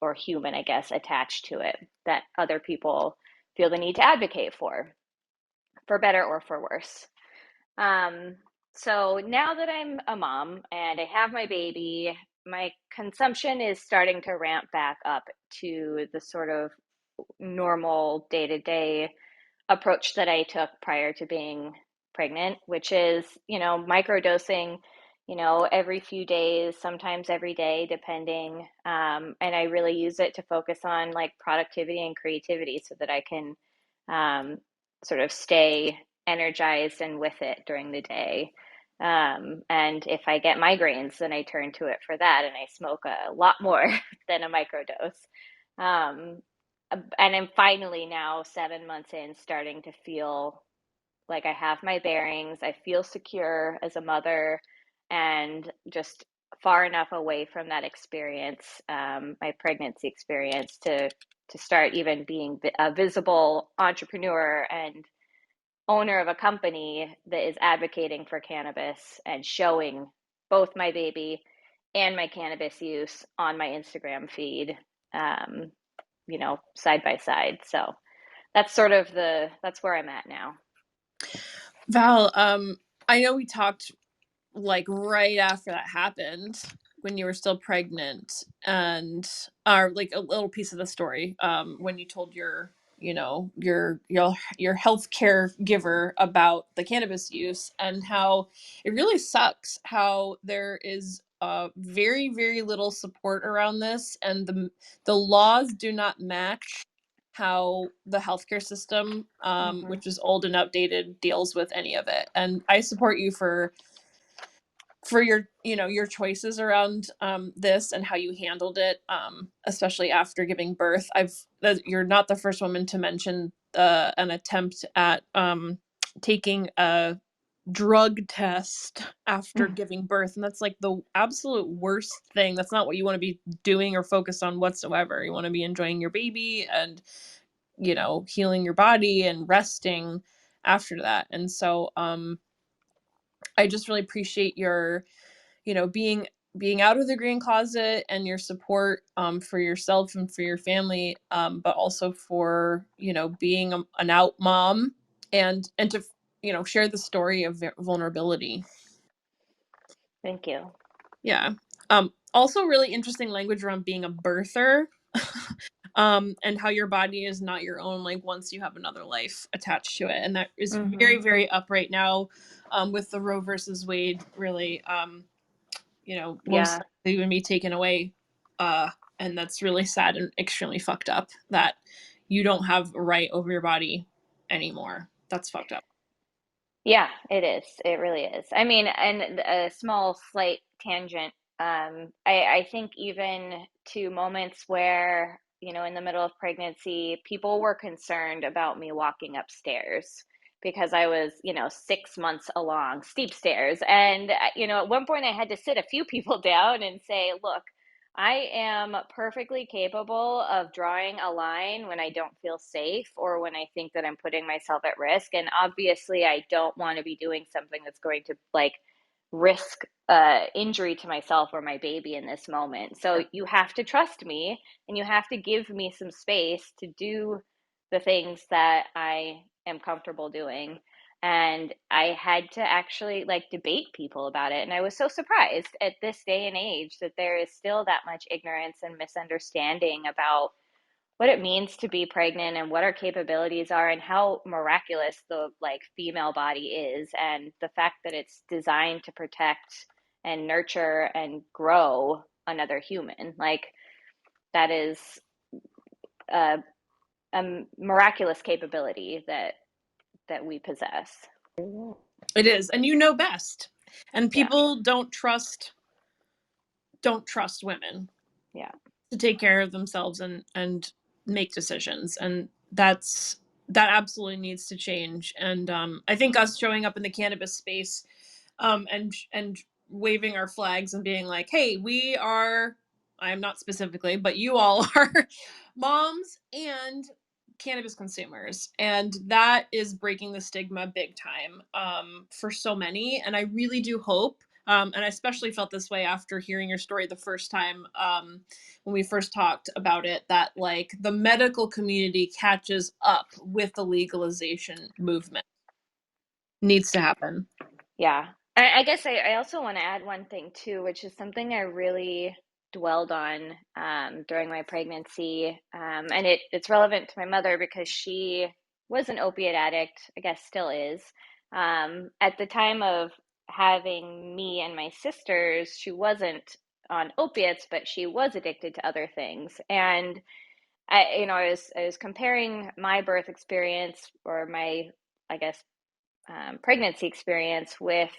or human, I guess, attached to it that other people feel the need to advocate for better or for worse. Um, so now that I'm a mom and I have my baby, my consumption is starting to ramp back up to the sort of normal day to day approach that I took prior to being pregnant, which is, microdosing, every few days, sometimes every day, depending. And I really use it to focus on like productivity and creativity so that I can sort of stay energized and with it during the day. And if I get migraines, then I turn to it for that, and I smoke a lot more than a microdose. Um, and I'm finally now 7 months in starting to feel like I have my bearings. I feel secure as a mother and just far enough away from that experience, my pregnancy experience, to start even being a visible entrepreneur and owner of a company that is advocating for cannabis and showing both my baby and my cannabis use on my Instagram feed, um, side by side. So that's where I'm at now. Val, I know we talked like right after that happened when you were still pregnant, and like a little piece of the story when you told your your healthcare giver about the cannabis use, and how it really sucks how there is very, very little support around this, and the laws do not match how the healthcare system, Hmm. which is old and outdated, deals with any of it. And I support you for your your choices around this and how you handled it, especially after giving birth. You're not the first woman to mention an attempt at taking a drug test after giving birth, and that's like the absolute worst thing. That's not what you want to be doing or focused on whatsoever. You want to be enjoying your baby and healing your body and resting after that. And so I just really appreciate your being out of the green closet, and your support for yourself and for your family, but also for being an out mom, and to share the story of vulnerability. Thank you. Yeah. Also really interesting language around being a birther. And how your body is not your own, like once you have another life attached to it, and that is Hmm. very, very up right now, with the Roe versus Wade really most Yeah. likely going to be taken away. Uh, and that's really sad and extremely fucked up that you don't have a right over your body anymore. That's fucked up. Yeah, it is. It really is. I mean, and a small, slight tangent. I think even to moments where, in the middle of pregnancy, people were concerned about me walking upstairs because I was, 6 months along steep stairs. And, at one point I had to sit a few people down and say, look, I am perfectly capable of drawing a line when I don't feel safe or when I think that I'm putting myself at risk. And obviously, I don't want to be doing something that's going to like risk injury to myself or my baby in this moment. So you have to trust me and you have to give me some space to do the things that I am comfortable doing. And I had to actually like debate people about it. And I was so surprised at this day and age that there is still that much ignorance and misunderstanding about what it means to be pregnant and what our capabilities are and how miraculous the like female body is, and the fact that it's designed to protect and nurture and grow another human. Like that is a, a miraculous capability that we possess. It is, and best. And Yeah. people don't trust women Yeah. to take care of themselves and make decisions, and that absolutely needs to change. And I think us showing up in the cannabis space, and waving our flags and being like, hey, we are, I am not specifically, but you all are moms and cannabis consumers, and that is breaking the stigma big time, for so many. And I really do hope, and I especially felt this way after hearing your story the first time, when we first talked about it, that like the medical community catches up with the legalization movement. Needs to happen. Yeah. I guess I also want to add one thing too, which is something I really dwelled on during my pregnancy. And it's relevant to my mother because she was an opiate addict, I guess still is. At the time of having me and my sisters, she wasn't on opiates, but she was addicted to other things. And I was comparing my birth experience or my, I guess, pregnancy experience with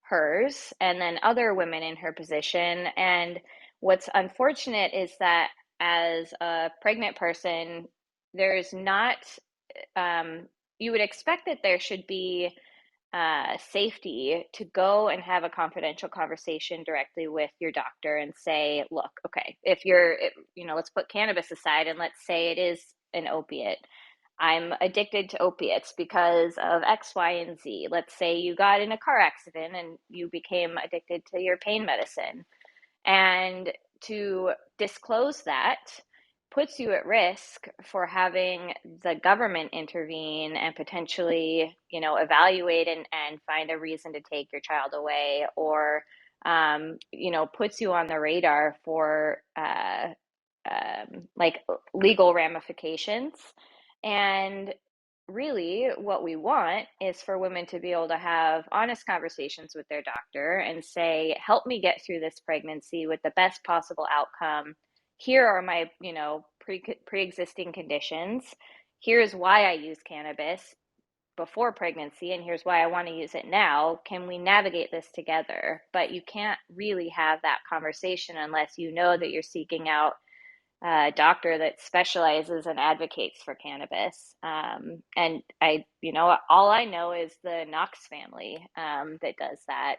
hers and then other women in her position. And what's unfortunate is that as a pregnant person, there's not, you would expect that there should be safety to go and have a confidential conversation directly with your doctor and say, look, okay, if let's put cannabis aside and let's say it is an opiate. I'm addicted to opiates because of X, Y, and Z. Let's say you got in a car accident and you became addicted to your pain medicine. And to disclose that puts you at risk for having the government intervene and potentially, evaluate and find a reason to take your child away, or, puts you on the radar for like legal ramifications. And really, what we want is for women to be able to have honest conversations with their doctor and say, help me get through this pregnancy with the best possible outcome. Here are my, pre-existing conditions. Here's why I use cannabis before pregnancy, and here's why I want to use it now. Can we navigate this together? But you can't really have that conversation unless you know that you're seeking out a doctor that specializes and advocates for cannabis. And all I know is the Knox family that does that.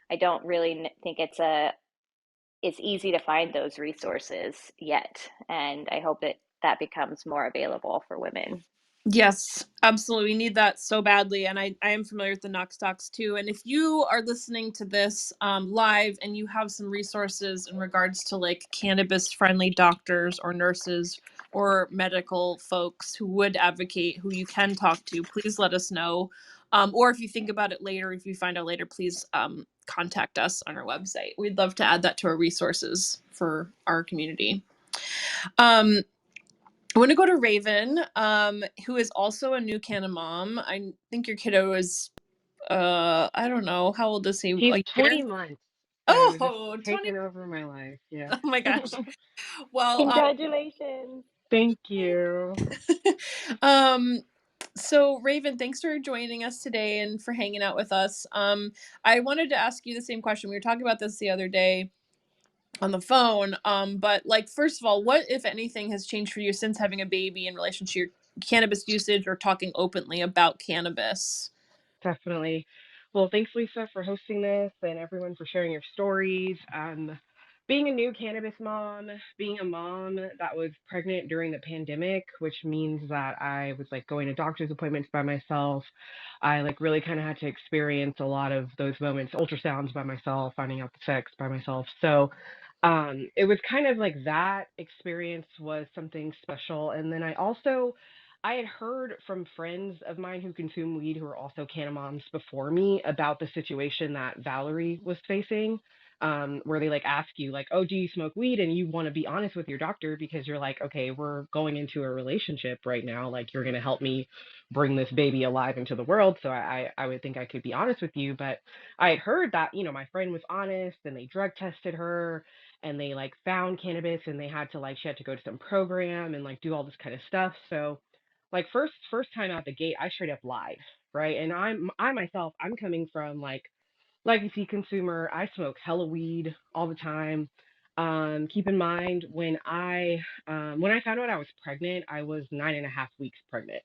I don't really think it's easy to find those resources yet, and I hope that becomes more available for women. Yes, absolutely. We need that so badly. And I am familiar with the Knox Docs too. And if you are listening to this live and you have some resources in regards to like cannabis friendly doctors or nurses or medical folks who would advocate, who you can talk to, please let us know. Or if you think about it later, if you find out later, please contact us on our website. We'd love to add that to our resources for our community. I want to go to Raven, who is also a new Canna mom. I think your kiddo is, I don't know, how old is he? He's A 20 year? months, so just Oh, 20. taking over my life. Yeah. Oh my gosh. Well, Congratulations. Thank you. um, so Raven, thanks for joining us today and for hanging out with us. I wanted to ask you the same question. We were talking about this the other day on the phone. But like, first of all, what, if anything, has changed for you since having a baby in relation to your cannabis usage or talking openly about cannabis? Definitely. Well, thanks, Lisa, for hosting this and everyone for sharing your stories. Being a new cannabis mom, being a mom that was pregnant during the pandemic, which means that I was like going to doctor's appointments by myself. I like really kind of had to experience a lot of those moments, ultrasounds by myself, finding out the sex by myself. So it was kind of like that experience was something special. And then I had heard from friends of mine who consume weed who are also canna moms before me about the situation that Valerie was facing, where they like ask you like, oh, do you smoke weed? And you want to be honest with your doctor because you're like, okay, we're going into a relationship right now. Like you're going to help me bring this baby alive into the world. So I would think I could be honest with you. But I had heard that, my friend was honest and they drug tested her and they like found cannabis and she had to go to some program and like do all this kind of stuff. So like first time out the gate, I straight up lied, right? And I myself, I'm coming from like legacy consumer. I smoke hella weed all the time. Keep in mind when I found out I was pregnant, I was 9.5 weeks pregnant.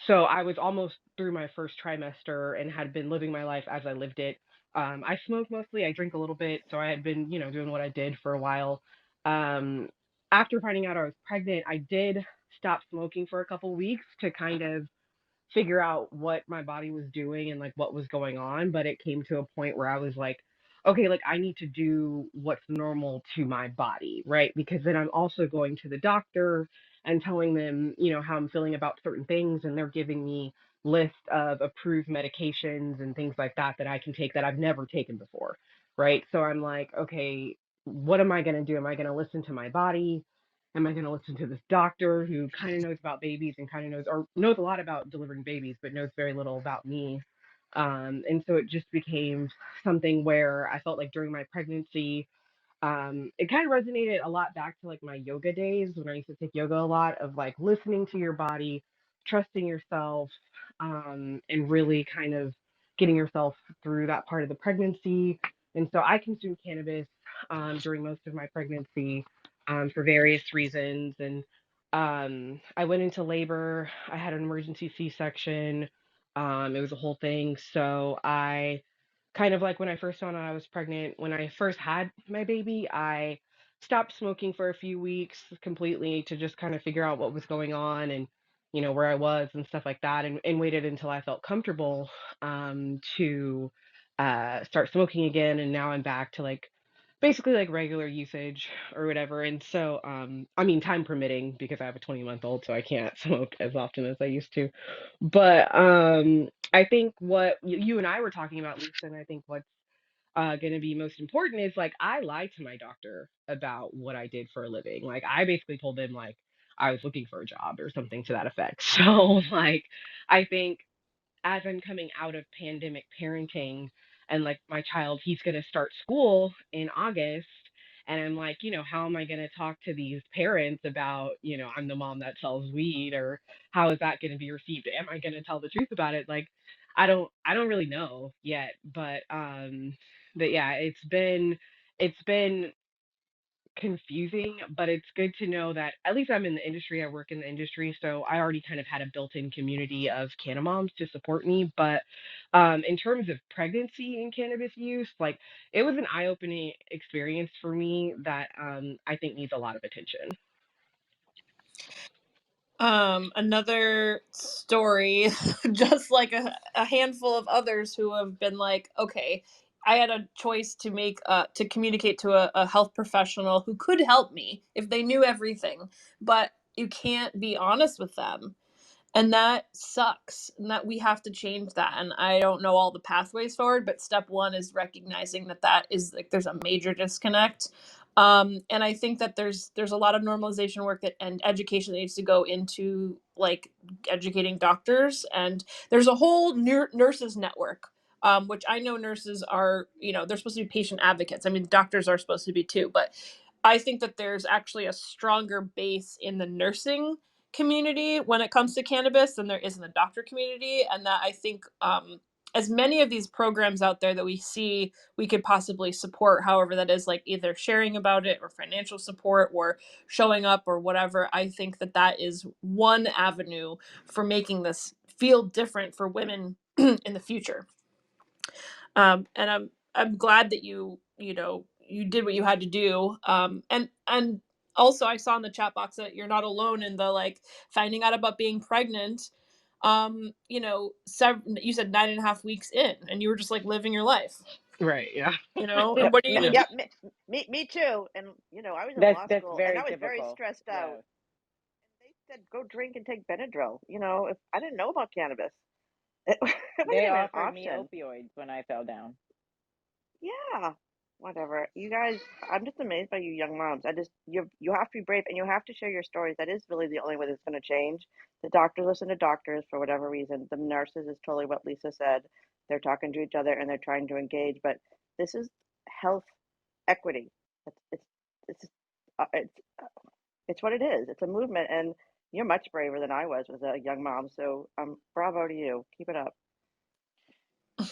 So I was almost through my first trimester and had been living my life as I lived it. I smoke mostly, I drink a little bit, so I had been, doing what I did for a while. Um, After finding out I was pregnant, I did stop smoking for a couple weeks to kind of figure out what my body was doing and like what was going on, but it came to a point where I was like, okay, like I need to do what's normal to my body, right? Because then I'm also going to the doctor and telling them, how I'm feeling about certain things and they're giving me list of approved medications and things like that that I can take that I've never taken before, right? So I'm like, okay, what am I going to do? Am I going to listen to my body? Am I going to listen to this doctor who kind of knows about babies and kind of knows a lot about delivering babies, but knows very little about me? And so it just became something where I felt like during my pregnancy, it kind of resonated a lot back to like my yoga days when I used to take yoga a lot of like listening to your body, trusting yourself, and really kind of getting yourself through that part of the pregnancy. And so I consumed cannabis during most of my pregnancy for various reasons. And I went into labor. I had an emergency C-section. It was a whole thing. So I kind of like when I first found out I was pregnant, when I first had my baby, I stopped smoking for a few weeks completely to just kind of figure out what was going on and, where I was and stuff like that, and waited until I felt comfortable to start smoking again. And now I'm back to like basically like regular usage or whatever. And so, I mean, time permitting because I have a 20-month-old, so I can't smoke as often as I used to. But I think what you and I were talking about, Lisa, and I think what's going to be most important is like I lied to my doctor about what I did for a living. Like I basically told them like I was looking for a job or something to that effect. So like I think as I'm coming out of pandemic parenting and like my child, he's going to start school in August. And I'm like, how am I going to talk to these parents about, I'm the mom that sells weed, or how is that going to be received? Am I going to tell the truth about it? Like, I don't really know yet, but yeah, it's been confusing, but it's good to know that at least I'm in the industry. I work in the industry, so I already kind of had a built-in community of canna moms to support me. But in terms of pregnancy and cannabis use, like it was an eye-opening experience for me that I think needs a lot of attention. Another story, just like a handful of others who have been like, okay, I had a choice to make to communicate to a health professional who could help me if they knew everything, but you can't be honest with them, and that sucks, and that we have to change that. And I don't know all the pathways forward, but step one is recognizing that is like there's a major disconnect. And I think that there's a lot of normalization work that and education that needs to go into like educating doctors, and there's a whole nurses network, which I know nurses are, they're supposed to be patient advocates. I mean, doctors are supposed to be too, but I think that there's actually a stronger base in the nursing community when it comes to cannabis than there is in the doctor community. And that I think, as many of these programs out there that we see we could possibly support, however that is, like either sharing about it or financial support or showing up or whatever, I think that is one avenue for making this feel different for women in the future. And I'm glad that you did what you had to do. And also I saw in the chat box that you're not alone in the like finding out about being pregnant. You said 9.5 weeks in, and you were just like living your life. Right. Yeah. And what are you gonna do? Yep, me too. And I was in That's law that's school, and I very was very typical. stressed out. Yeah. And they said go drink and take Benadryl. If I didn't know about cannabis, it wasn't They even an offered me option. opioids when I fell down. Yeah, whatever. You guys, I'm just amazed by you young moms. You have to be brave, and you have to share your stories. That is really the only way that's going to change. The doctors listen to doctors for whatever reason. The nurses is totally what Lisa said. They're talking to each other and they're trying to engage. But this is health equity. It's it's it's uh, it's, it's what it is. It's a movement, and you're much braver than I was as a young mom. So, bravo to you. Keep it up.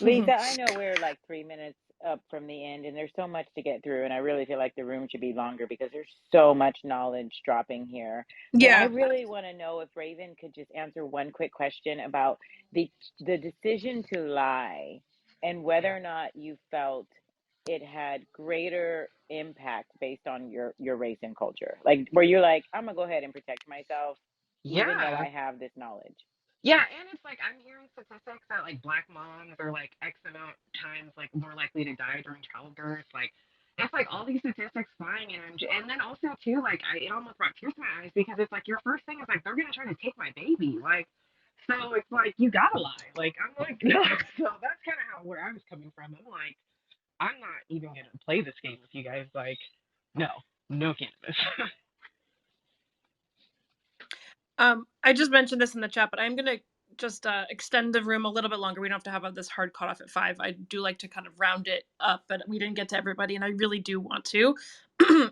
Lisa, I know we're like 3 minutes up from the end, and there's so much to get through, and I really feel like the room should be longer because there's so much knowledge dropping here. But I Yeah. really want to know if Raven could just answer one quick question about the decision to lie and whether or not you felt it had greater impact based on your race and culture. Like, where you're like, I'm gonna go ahead and protect myself, even though Yeah. I have this knowledge. Yeah, and it's like I'm hearing statistics that like black moms are like X amount times like more likely to die during childbirth. Like it's like all these statistics flying, and and then also too like it almost brought tears to my eyes because it's like your first thing is like they're gonna try to take my baby. Like so it's like you gotta lie. Like I'm like no. So that's kind of how where I was coming from. I'm like I'm not even gonna play this game with you guys. Like no, no cannabis. I just mentioned this in the chat, but I'm gonna just extend the room a little bit longer. We don't have to have this hard cutoff at 5. I do like to kind of round it up, but we didn't get to everybody, and I really do want to.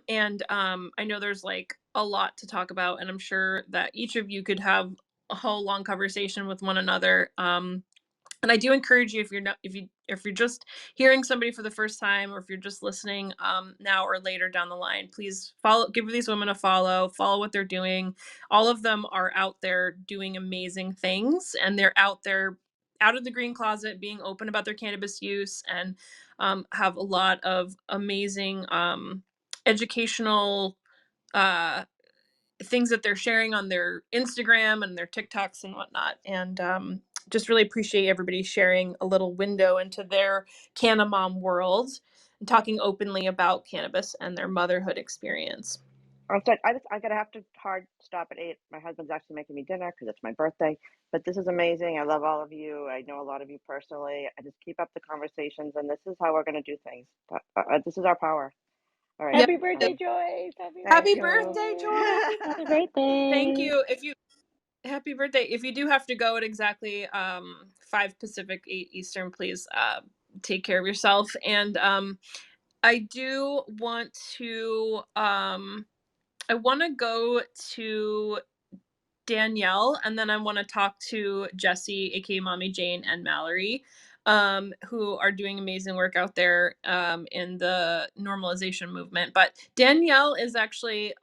And I know there's like a lot to talk about, and I'm sure that each of you could have a whole long conversation with one another. And I do encourage you, if you're just hearing somebody for the first time, or if you're just listening now or later down the line, please give these women a follow what they're doing. All of them are out there doing amazing things, and they're out there out of the green closet being open about their cannabis use, and have a lot of amazing educational uh, things that they're sharing on their Instagram and their TikToks and whatnot. And just really appreciate everybody sharing a little window into their Canna Mom world and talking openly about cannabis and their motherhood experience. I'm sorry, I gotta have to hard stop at 8. My husband's actually making me dinner because it's my birthday. But this is amazing. I love all of you. I know a lot of you personally. I just keep up the conversations, and this is how we're gonna do things. This is our power. All right. Happy birthday, Joyce. Thank Happy you. birthday, Joy. Happy birthday. Thank you. Happy birthday. If you do have to go at exactly 5 Pacific, 8 Eastern, please take care of yourself. And I do want to I want to go to Danielle, and then I want to talk to Jessie, aka Mommy Jane, and Mallory, who are doing amazing work out there in the normalization movement. But Danielle is actually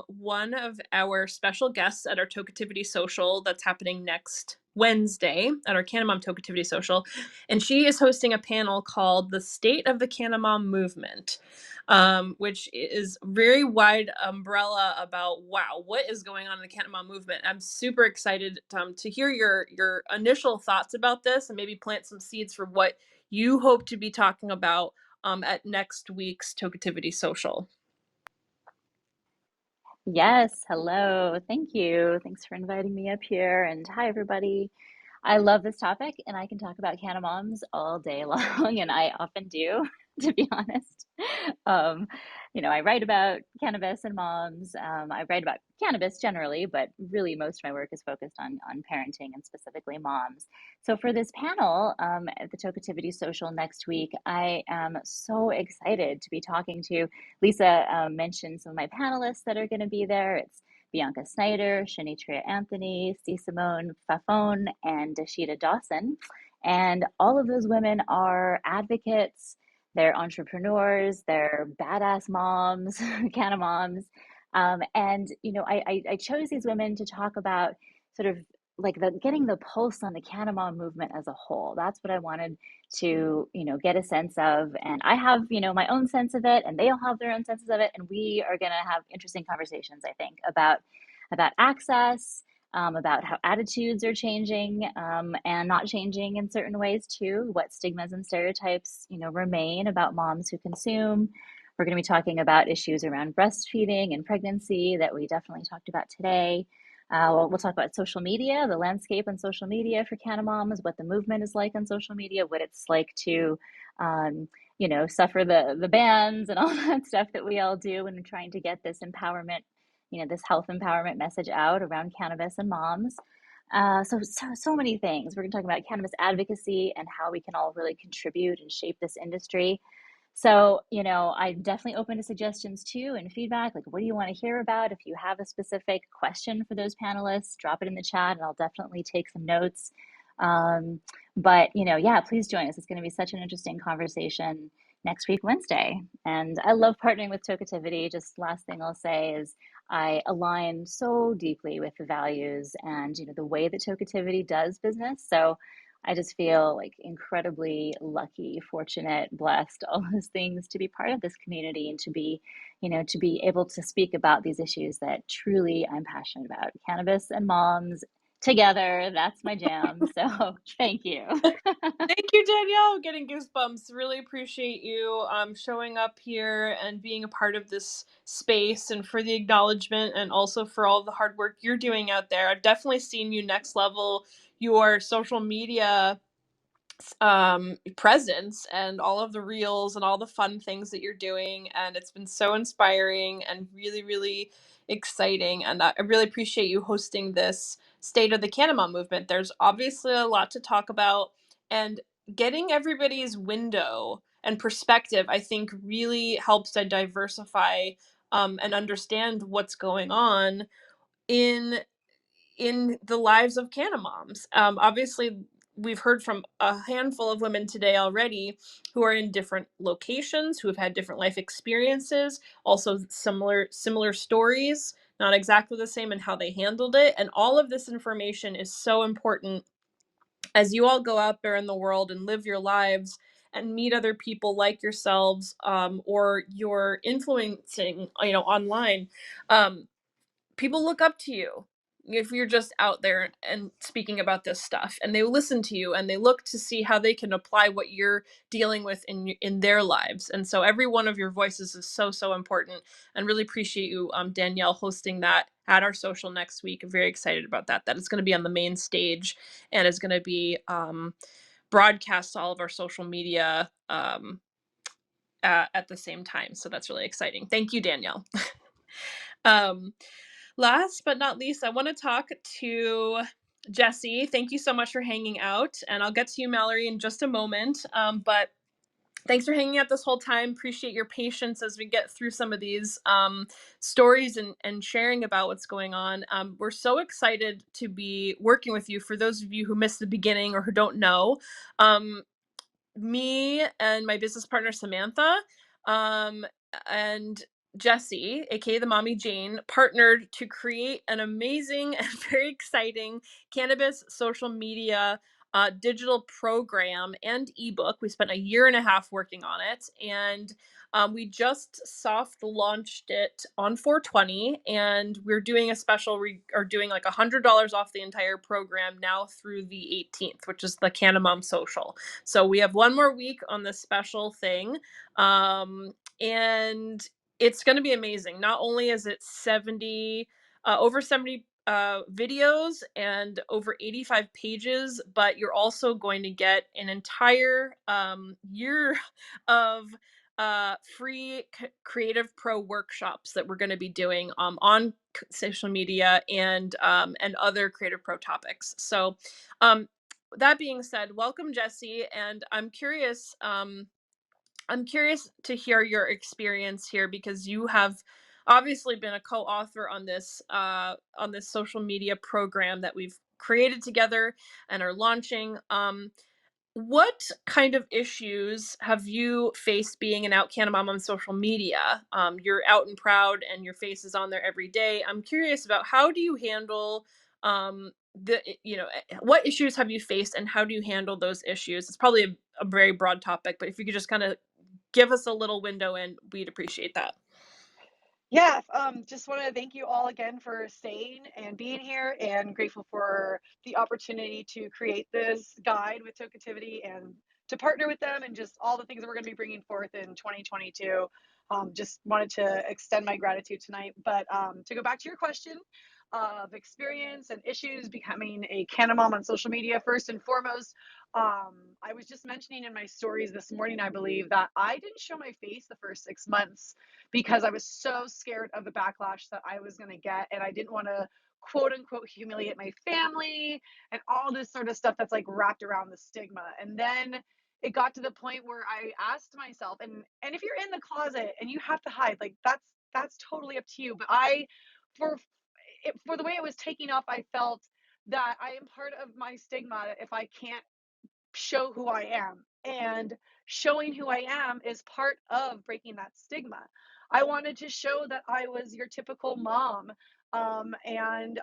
one of our special guests at our Tokeativity Social that's happening next Wednesday at our Canamom Tokeativity Social. And she is hosting a panel called The State of the Canamom Movement, which is very wide umbrella about, wow, what is going on in the Canamom movement. I'm super excited to hear your initial thoughts about this and maybe plant some seeds for what you hope to be talking about at next week's Tokeativity Social. Yes, hello. Thank you. Thanks for inviting me up here. And hi, everybody. I love this topic, and I can talk about canna moms all day long, and I often do, to be honest. Um, I write about cannabis and moms. I write about cannabis generally, but really most of my work is focused on parenting and specifically moms. So for this panel at the Tokeativity Social next week, I am so excited to be talking to. Lisa mentioned some of my panelists that are going to be there. It's Bianca Snyder, Shanitria Anthony, C. Simone Fafone, and Dashida Dawson. And all of those women are advocates, they're entrepreneurs, they're badass moms, canna moms. I chose these women to talk about sort of like getting the pulse on the canna mom movement as a whole. That's what I wanted to, get a sense of. And I have, my own sense of it, and they all have their own senses of it. And we are going to have interesting conversations, I think, about access, about how attitudes are changing and not changing in certain ways too. What stigmas and stereotypes, remain about moms who consume. We're going to be talking about issues around breastfeeding and pregnancy that we definitely talked about today. We'll talk about social media, the landscape on social media for Canna Moms, what the movement is like on social media, what it's like to, suffer the bans and all that stuff that we all do when we're trying to get this empowerment, this health empowerment message out around cannabis and moms. So many things. We're going to talk about cannabis advocacy and how we can all really contribute and shape this industry. So, I'm definitely open to suggestions too and feedback. Like, what do you want to hear about? If you have a specific question for those panelists, drop it in the chat and I'll definitely take some notes. But, yeah, please join us. It's going to be such an interesting conversation next week, Wednesday. And I love partnering with Tokeativity. Just last thing I'll say is I align so deeply with the values and, the way that Tokeativity does business. So I just feel like incredibly lucky, fortunate, blessed, all those things to be part of this community and to be, to be able to speak about these issues that truly I'm passionate about. Cannabis and moms together, that's my jam. So thank you. Thank you, Danielle. Getting goosebumps. Really appreciate you showing up here and being a part of this space, and for the acknowledgement and also for all the hard work you're doing out there. I've definitely seen you next level your social media presence and all of the reels and all the fun things that you're doing, and it's been so inspiring and really, really exciting. And I really appreciate you hosting this State of the Canamon movement. There's obviously a lot to talk about, and getting everybody's window and perspective, I think, really helps to diversify and understand what's going on in the lives of Canna moms. Obviously, we've heard from a handful of women today already who are in different locations, who have had different life experiences, also similar stories, not exactly the same in how they handled it. And all of this information is so important as you all go out there in the world and live your lives and meet other people like yourselves, or you're influencing, online. People look up to you if you're just out there and speaking about this stuff, and they listen to you and they look to see how they can apply what you're dealing with in their lives. And so every one of your voices is so important, and really appreciate you, Danielle, hosting that at our social next week. I'm very excited about that it's going to be on the main stage, and is going to be broadcast to all of our social media at the same time. So that's really exciting. Thank you, Danielle. um, Last but not least, I want to talk to Jesse. Thank you so much for hanging out. And I'll get to you, Mallory, in just a moment. But thanks for hanging out this whole time. Appreciate your patience as we get through some of these stories and sharing about what's going on. We're so excited to be working with you. For those of you who missed the beginning or who don't know, me and my business partner Samantha and Jessie, aka the Mommy Jane, partnered to create an amazing and very exciting cannabis social media digital program and ebook. We spent a year and a half working on it, and we just soft launched it on 420, and we're doing a special. We are doing like $100 off the entire program now through the 18th, which is the Canamom Social. So we have one more week on this special thing. And it's going to be amazing. Not only is it over 70 videos and over 85 pages, but you're also going to get an entire year of free Creative Pro workshops that we're going to be doing on social media and other Creative Pro topics. So that being said, welcome, Jesse, and I'm curious to hear your experience here, because you have obviously been a co-author on this social media program that we've created together and are launching. What kind of issues have you faced being an out Canna mom on social media? You're out and proud and your face is on there every day. I'm curious about, how do you handle what issues have you faced and how do you handle those issues? It's probably a very broad topic, but if you could just kind of give us a little window in, we'd appreciate that. Yeah, just want to thank you all again for staying and being here, and grateful for the opportunity to create this guide with Tokeativity and to partner with them, and just all the things that we're going to be bringing forth in 2022. Just wanted to extend my gratitude tonight. But to go back to your question of experience and issues becoming a Canna mom on social media, first and foremost, I was just mentioning in my stories this morning, I believe, that I didn't show my face the first 6 months because I was so scared of the backlash that I was going to get. And I didn't want to quote unquote humiliate my family and all this sort of stuff that's like wrapped around the stigma. And then it got to the point where I asked myself, and if you're in the closet and you have to hide, like that's totally up to you. But for the way it was taking off, I felt that I am part of my stigma if I can't show who I am. And showing who I am is part of breaking that stigma. I wanted to show that I was your typical mom. And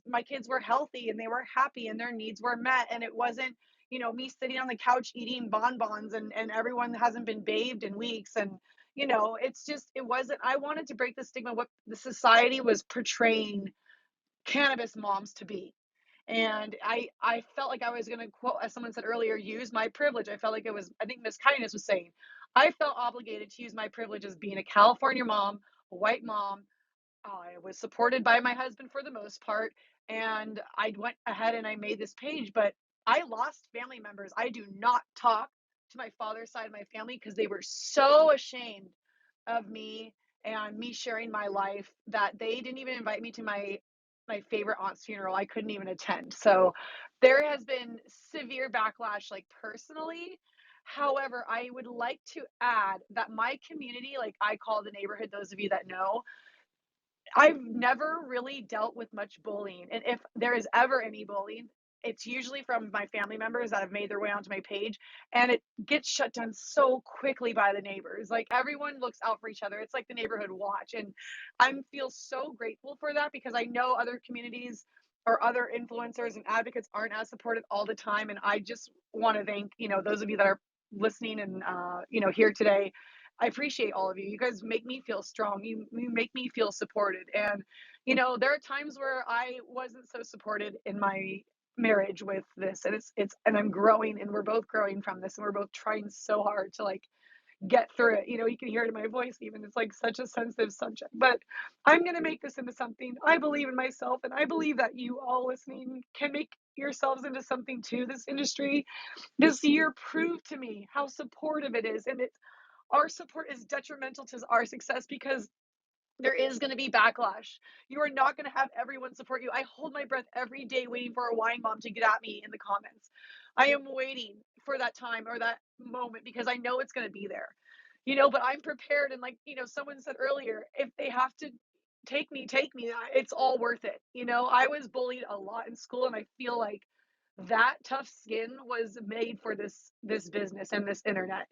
my kids were healthy and they were happy and their needs were met. And it wasn't, me sitting on the couch eating bonbons and everyone hasn't been bathed in weeks. And, it wasn't, I wanted to break the stigma, what the society was portraying cannabis moms to be. And I felt like I was going to quote, as someone said earlier, use my privilege. I felt like I think Miss Kindness was saying, I felt obligated to use my privilege as being a California mom, a white mom. I was supported by my husband for the most part. And I went ahead and I made this page, but I lost family members. I do not talk to my father's side of my family because they were so ashamed of me and me sharing my life that they didn't even invite me to my favorite aunt's funeral. I couldn't even attend. So there has been severe backlash, like personally. However, I would like to add that my community, like I call the neighborhood, those of you that know, I've never really dealt with much bullying. And if there is ever any bullying, it's usually from my family members that have made their way onto my page. And it gets shut down so quickly by the neighbors. Like everyone looks out for each other. It's like the neighborhood watch. And I feel so grateful for that because I know other communities or other influencers and advocates aren't as supportive all the time. And I just want to thank, those of you that are listening and, here today. I appreciate all of you. You guys make me feel strong. You make me feel supported. And, there are times where I wasn't so supported in my marriage with this. And and I'm growing and we're both growing from this. And we're both trying so hard to like get through it. You can hear it in my voice, even it's like such a sensitive subject, but I'm going to make this into something. I believe in myself. And I believe that you all listening can make yourselves into something too. This industry this year proved to me how supportive it is. And our support is detrimental to our success because there is going to be backlash. You are not going to have everyone support you. I hold my breath every day waiting for a wine mom to get at me in the comments. I am waiting for that time or that moment because I know it's going to be there. But I'm prepared. And like, someone said earlier, if they have to take me, it's all worth it. I was bullied a lot in school, and I feel like that tough skin was made for this business and this internet.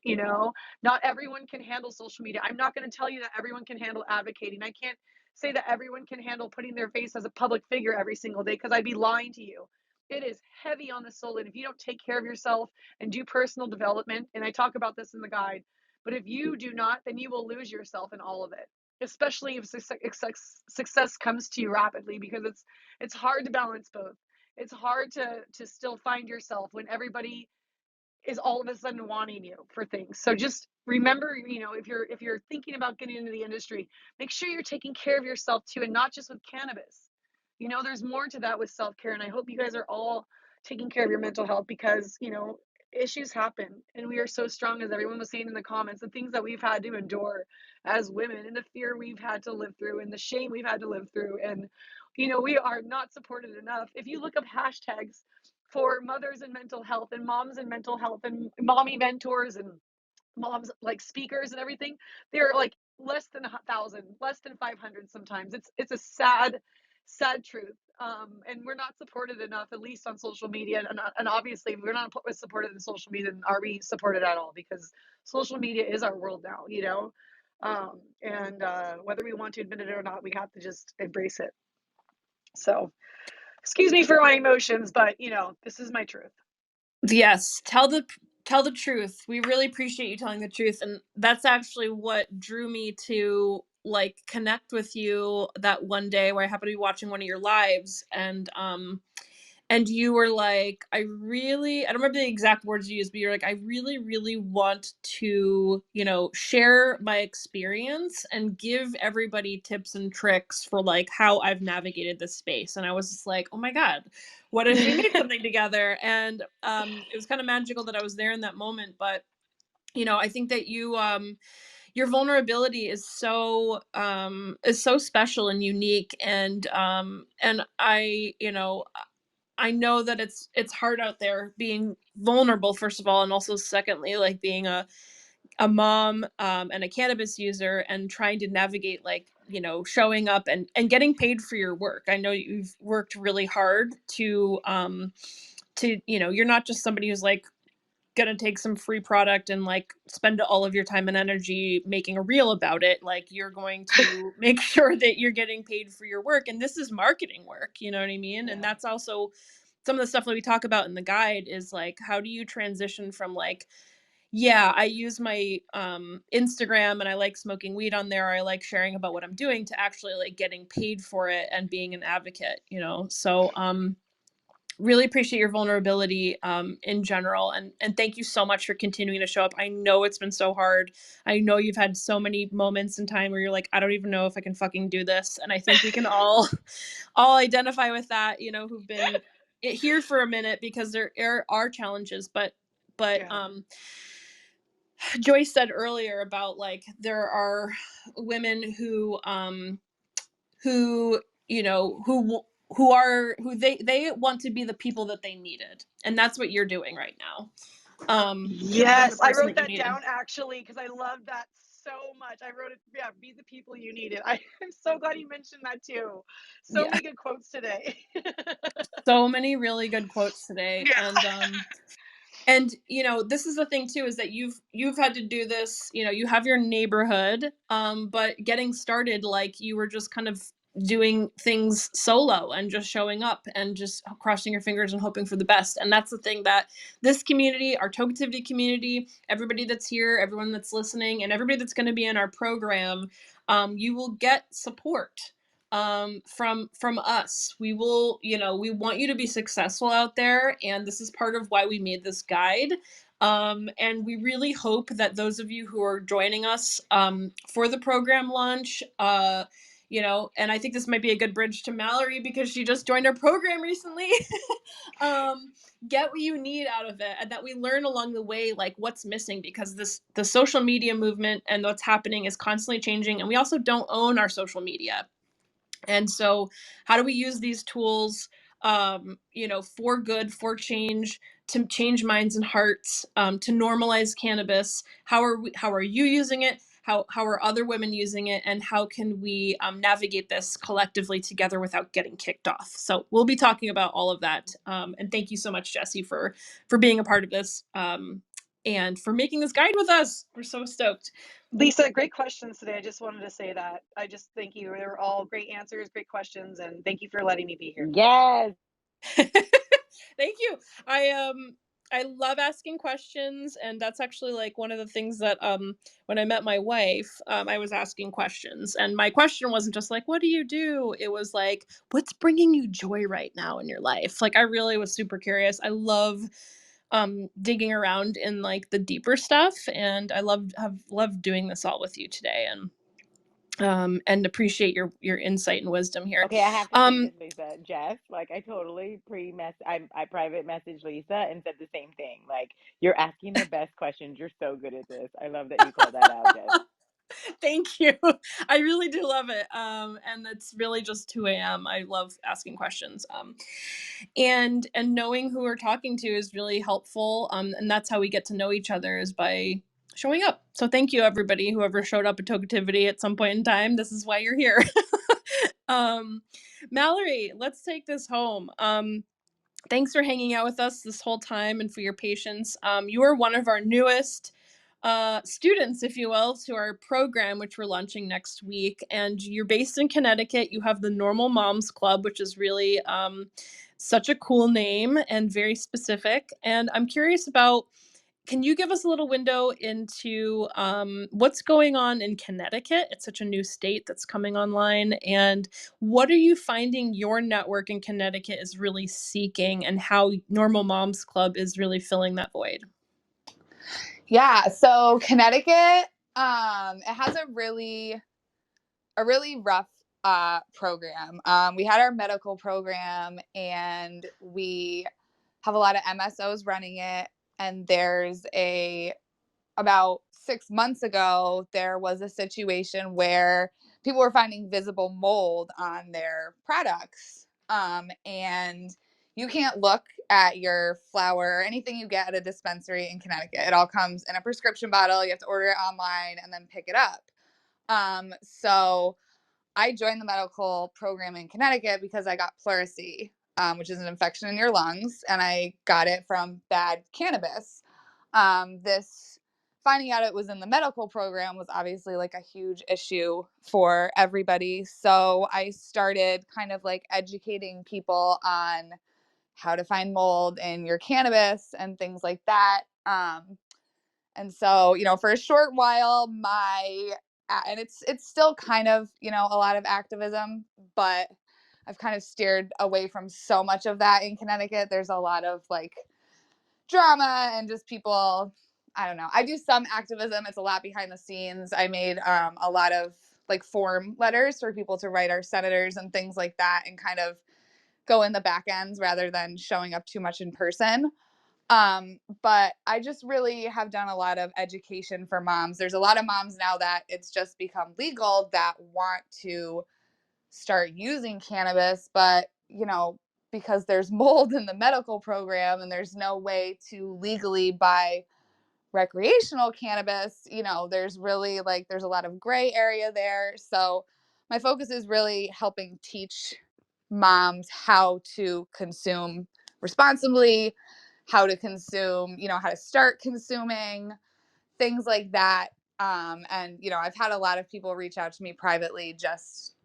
Not everyone can handle social media. I'm not going to tell you that everyone can handle advocating. I can't say that everyone can handle putting their face as a public figure every single day, because I'd be lying to you. It is heavy on the soul, and if you don't take care of yourself and do personal development, and I talk about this in the guide, but if you do not, then you will lose yourself in all of it, especially if success comes to you rapidly, because it's hard to balance both. It's hard to still find yourself when everybody is all of a sudden wanting you for things. So just remember, if you're thinking about getting into the industry, make sure you're taking care of yourself too, and not just with cannabis. There's more to that with self-care, and I hope you guys are all taking care of your mental health, because issues happen, and we are so strong, as everyone was saying in the comments, the things that we've had to endure as women, and the fear we've had to live through, and the shame we've had to live through, and we are not supported enough. If you look up hashtags for mothers and mental health, and moms and mental health, and mommy mentors, and moms like speakers and everything, they're like less than 1,000, less than 500 sometimes. It's a sad truth. And we're not supported enough, at least on social media, and obviously if we're not supported in social media, then are we supported at all? Because social media is our world now, and whether we want to admit it or not, we have to just embrace it. So excuse me for my emotions, but this is my truth. Yes, tell the truth. We really appreciate you telling the truth, and that's actually what drew me to like connect with you that one day where I happened to be watching one of your lives, and you were like, I don't remember the exact words you used, but you're like, I really, really want to, share my experience and give everybody tips and tricks for like how I've navigated this space. And I was just like, oh my God, what if we made something together? And it was kind of magical that I was there in that moment. But, I think that your vulnerability is so special and unique. And I know that it's hard out there being vulnerable, first of all, and also secondly, like being a mom and a cannabis user and trying to navigate like showing up and getting paid for your work. I know you've worked really hard to you're not just somebody who's like gonna take some free product and like spend all of your time and energy making a reel about it. Like you're going to make sure that you're getting paid for your work, and this is marketing work, you know what I mean? Yeah. And that's also some of the stuff that we talk about in the guide is like, how do you transition from like, yeah, I use my Instagram and I like smoking weed on there, or I like sharing about what I'm doing, to actually like getting paid for it and being an advocate, So really appreciate your vulnerability in general, and thank you so much for continuing to show up. I know it's been so hard. I know you've had so many moments in time where you're like, I don't even know if I can fucking do this, and I think we can all identify with that, who've been here for a minute, because there are challenges, but Yeah. Joyce said earlier about like there are women who they want to be the people that they needed, and that's what you're doing right now. You're being the Yes, I person wrote that you that needed. down actually because I love that so much. I wrote it, yeah, be the people you needed. I'm so glad you mentioned that too. So Yeah, many good quotes today. so many really good quotes today. Yeah. And this is the thing too, is that you've had to do this, you have your neighborhood, but getting started, like you were just kind of doing things solo and just showing up and just crossing your fingers and hoping for the best. And that's the thing that this community, our Tokeativity community, everybody that's here, everyone that's listening, and everybody that's going to be in our program, you will get support from us. We will, we want you to be successful out there, and this is part of why we made this guide. And we really hope that those of you who are joining us for the program launch, and I think this might be a good bridge to Mallory because she just joined our program recently. Get what you need out of it, and that we learn along the way, like what's missing, because the social media movement and what's happening is constantly changing, and we also don't own our social media. And so how do we use these tools, for good, for change, to change minds and hearts, to normalize cannabis? How are you using it? How are other women using it? And how can we navigate this collectively together without getting kicked off? So we'll be talking about all of that. And thank you so much, Jessie, for being a part of this, and for making this guide with us. We're so stoked. Lisa, great questions today. I just wanted to say that. I just thank you. They were all great answers, great questions, and thank you for letting me be here. Yes. Thank you. I love asking questions, and that's actually like one of the things that when I met my wife, I was asking questions, and my question wasn't just like, what do you do? It was like, what's bringing you joy right now in your life? Like, I really was super curious. I love digging around in like the deeper stuff, and I have loved doing this all with you today, and appreciate your insight and wisdom here. Okay, I have to say this, Lisa. Jess, like I totally I private messaged Lisa and said the same thing. Like, you're asking the best questions. You're so good at this. I love that you called that out, Jess. Thank you. I really do love it. And it's really just who I am. I love asking questions. And knowing who we're talking to is really helpful. And that's how we get to know each other, is by showing up. So thank you, everybody, whoever showed up at Tokeativity at some point in time. This is why you're here. Mallory, let's take this home. Thanks for hanging out with us this whole time and for your patience. You are one of our newest students, if you will, to our program, which we're launching next week. And you're based in Connecticut. You have the Normal Moms Club, which is really such a cool name and very specific. And I'm curious about, can you give us a little window into what's going on in Connecticut? It's such a new state that's coming online. And what are you finding your network in Connecticut is really seeking, and how Normal Moms Club is really filling that void? Yeah, so Connecticut, it has a really rough program. We had our medical program, and we have a lot of MSOs running it. And about 6 months ago, there was a situation where people were finding visible mold on their products. And you can't look at your flower or anything you get at a dispensary in Connecticut. It all comes in a prescription bottle. You have to order it online and then pick it up. So I joined the medical program in Connecticut because I got pleurisy, which is an infection in your lungs, and I got it from bad cannabis. This finding out it was in the medical program was obviously like a huge issue for everybody. So I started kind of like educating people on how to find mold in your cannabis and things like that. And so, for a short while, and it's still kind of, a lot of activism, but I've kind of steered away from so much of that in Connecticut. There's a lot of like drama and just people, I don't know. I do some activism. It's a lot behind the scenes. I made a lot of like form letters for people to write our senators and things like that, and kind of go in the back ends rather than showing up too much in person. But I just really have done a lot of education for moms. There's a lot of moms now that it's just become legal that want to start using cannabis, but because there's mold in the medical program and there's no way to legally buy recreational cannabis, there's really there's a lot of gray area there. So my focus is really helping teach moms how to consume responsibly, how to consume, how to start consuming, things like that. And I've had a lot of people reach out to me privately, just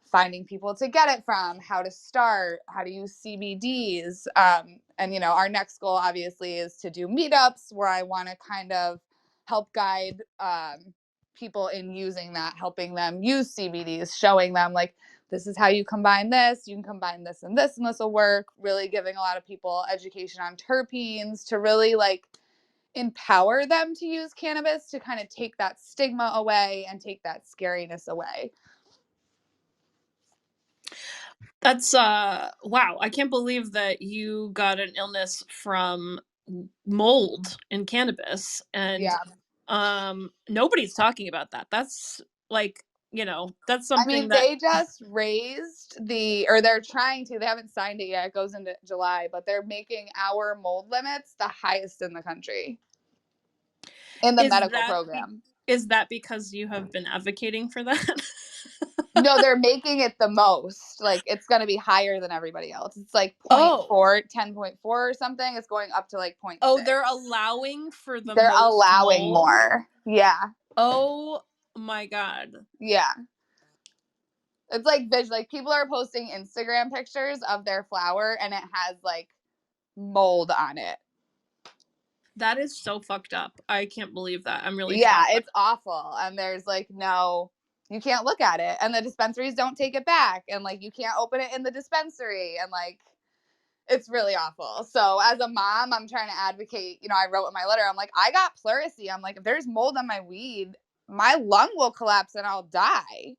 finding people to get it from, how to start, how to use CBDs. And our next goal obviously is to do meetups where I want to kind of help guide people in using that, helping them use CBDs, showing them like, this is how you combine this, you can combine this and this will work. Really giving a lot of people education on terpenes to really empower them to use cannabis, to kind of take that stigma away and take that scariness away. That's wow. I can't believe that you got an illness from mold in cannabis, and nobody's talking about that. That's like, that's I mean, something that they just raised or they're trying to, they haven't signed it yet. It goes into July, but they're making our mold limits the highest in the country in the medical program. Is that because you have been advocating for that? No, they're making it the most. Like, it's going to be higher than everybody else. It's like 10.4 or something. It's going up to like 0.6. Oh, they're allowing for the They're most allowing mold? more. Yeah. Oh my God. Yeah. It's like people are posting Instagram pictures of their flower and it has like mold on it. That is so fucked up. I can't believe that. I'm really Yeah, shocked. it's awful. And there's like no, you can't look at it, and the dispensaries don't take it back, and like you can't open it in the dispensary, and like it's really awful. So as a mom, I'm trying to advocate. I wrote in my letter, I'm like, I got pleurisy. I'm like, if there's mold on my weed, my lung will collapse and I'll die.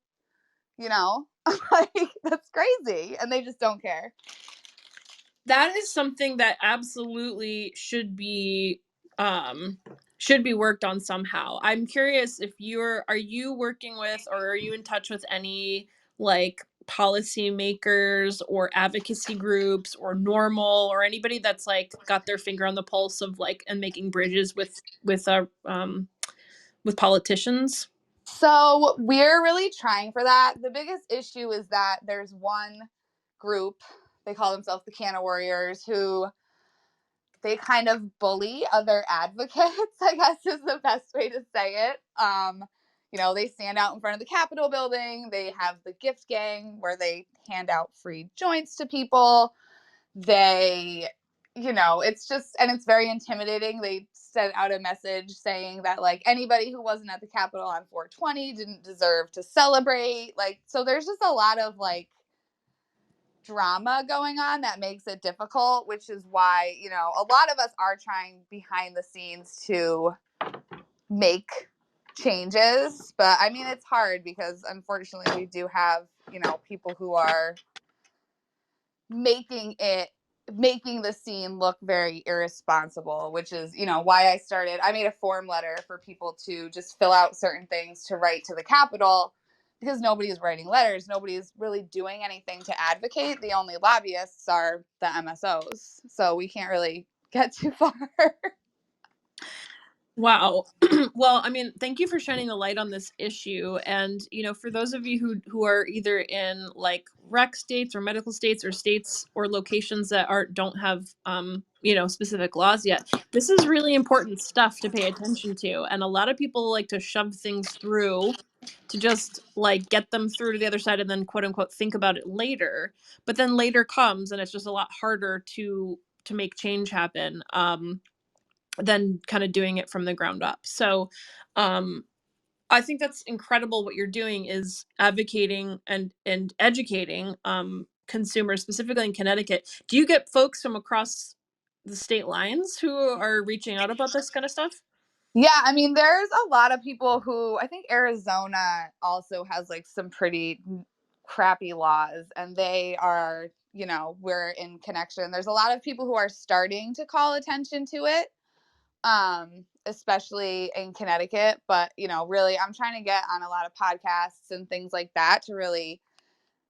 Like that's crazy, and they just don't care. That is something that absolutely should be worked on somehow. I'm curious if are you working with, or are you in touch with any like policymakers or advocacy groups or NORML or anybody that's like got their finger on the pulse of like and making bridges with politicians? So we're really trying for that. The biggest issue is that there's one group, they call themselves the Canna Warriors, who they kind of bully other advocates, I guess is the best way to say it. They stand out in front of the Capitol building. They have the gift gang where they hand out free joints to people. It's just, and it's very intimidating. They sent out a message saying that like anybody who wasn't at the Capitol on 420 didn't deserve to celebrate. Like, so there's just a lot of like drama going on that makes it difficult, which is why, a lot of us are trying behind the scenes to make changes. But I mean, it's hard because unfortunately we do have, people who are making the scene look very irresponsible, which is, why I made a form letter for people to just fill out certain things to write to the Capitol, because nobody is writing letters. Nobody is really doing anything to advocate. The only lobbyists are the MSOs. So we can't really get too far. Wow. Well, I mean, thank you for shining a light on this issue. And, for those of you who are either in like rec states or medical states or states or locations that don't have, specific laws yet, this is really important stuff to pay attention to. And a lot of people like to shove things through to just like get them through to the other side and then quote unquote think about it later. But then later comes and it's just a lot harder to make change happen. Than kind of doing it from the ground up. So I think that's incredible. What you're doing is advocating and educating consumers, specifically in Connecticut. Do you get folks from across the state lines who are reaching out about this kind of stuff? Yeah, I mean, there's a lot of people who, I think Arizona also has like some pretty crappy laws, and they are, we're in connection. There's a lot of people who are starting to call attention to it, especially in Connecticut. But, really, I'm trying to get on a lot of podcasts and things like that to really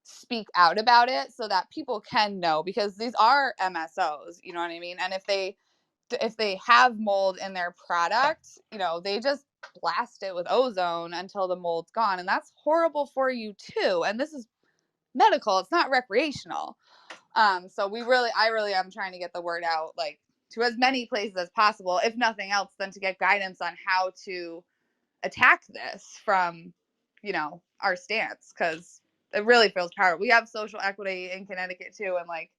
speak out about it so that people can know, because these are MSOs, you know what I mean? And if they have mold in their product, they just blast it with ozone until the mold's gone. And that's horrible for you too. And this is medical, it's not recreational. So I really am trying to get the word out, like to as many places as possible, if nothing else than to get guidance on how to attack this from, our stance. Cause it really feels powerful. We have social equity in Connecticut too. And like,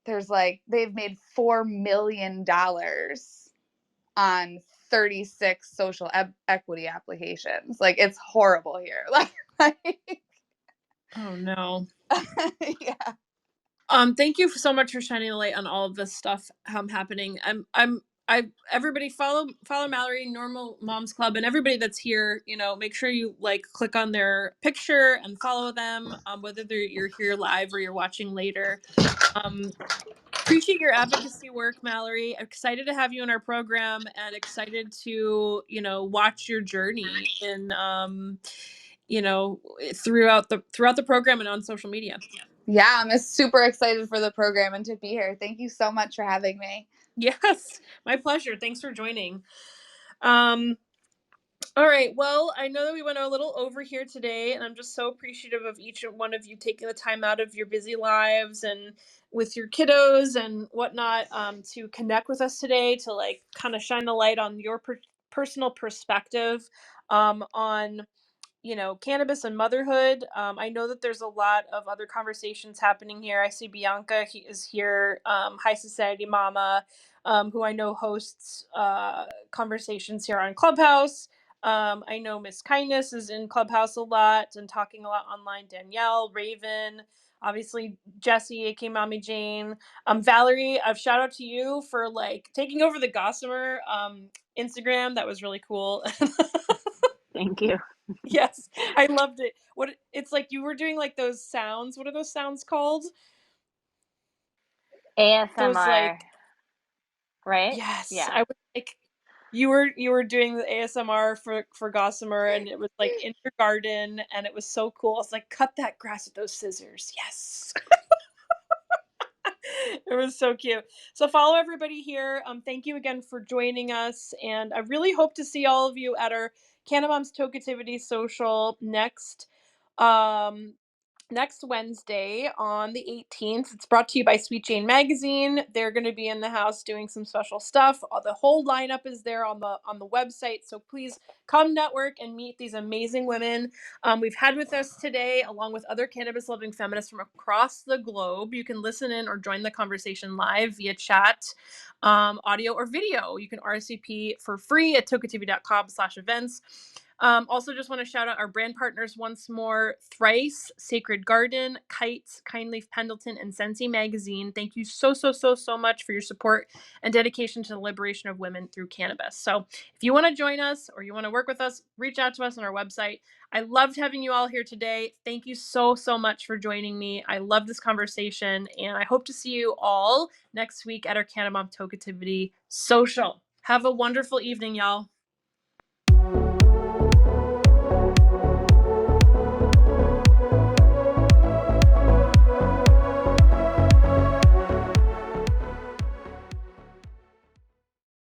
there's like, they've made $4 million on 36 social equity applications. Like, it's horrible here. Like Oh no. yeah. Thank you so much for shining a light on all of this stuff happening. everybody follow Mallory, Normal Moms Club, and everybody that's here. Make sure you click on their picture and follow them, whether you're here live or you're watching later. Appreciate your advocacy work, Mallory. Excited to have you in our program, and excited to watch your journey in throughout the program and on social media. Yeah, I'm super excited for the program and to be here. Thank you so much for having me. Yes, my pleasure. Thanks for joining. All right. Well, I know that we went a little over here today, and I'm just so appreciative of each one of you taking the time out of your busy lives and with your kiddos and whatnot to connect with us today, to kind of shine the light on your personal perspective on cannabis and motherhood. I know that there's a lot of other conversations happening here. I see Bianca is here, High Society Mama, who I know hosts conversations here on Clubhouse. I know Miss Kindness is in Clubhouse a lot and talking a lot online. Danielle, Raven, obviously Jessie, aka Mommy Jane. Valerie, a shout out to you for taking over the Gossamer Instagram. That was really cool. Thank you. Yes, I loved it. It's like you were doing those sounds. What are those sounds called? Those ASMR, right? yes, Yeah. I was you were doing the ASMR for Gossamer, and it was in your garden, and it was so cool. I was like, cut that grass with those scissors. Yes. It was so cute. So follow everybody here. Thank you again for joining us, and I really hope to see all of you at our Cannabis Tokeativity social next Wednesday on the 18th. It's brought to you by Sweet Jane Magazine. They're going to be in the house doing some special stuff. The whole lineup is there on the website. So please come network and meet these amazing women we've had with us today, along with other cannabis loving feminists from across the globe. You can listen in or join the conversation live via chat, audio or video. You can RSVP for free at tokeativity.com/events. Also, just want to shout out our brand partners once more: Thrice, Sacred Garden, Kites, Kindleaf Pendleton, and Sensi Magazine. Thank you so much for your support and dedication to the liberation of women through cannabis. So if you want to join us or you want to work with us, reach out to us on our website. I loved having you all here today. Thank you so much for joining me. I love this conversation, and I hope to see you all next week at our Cannabis Tokeativity social. Have a wonderful evening, y'all.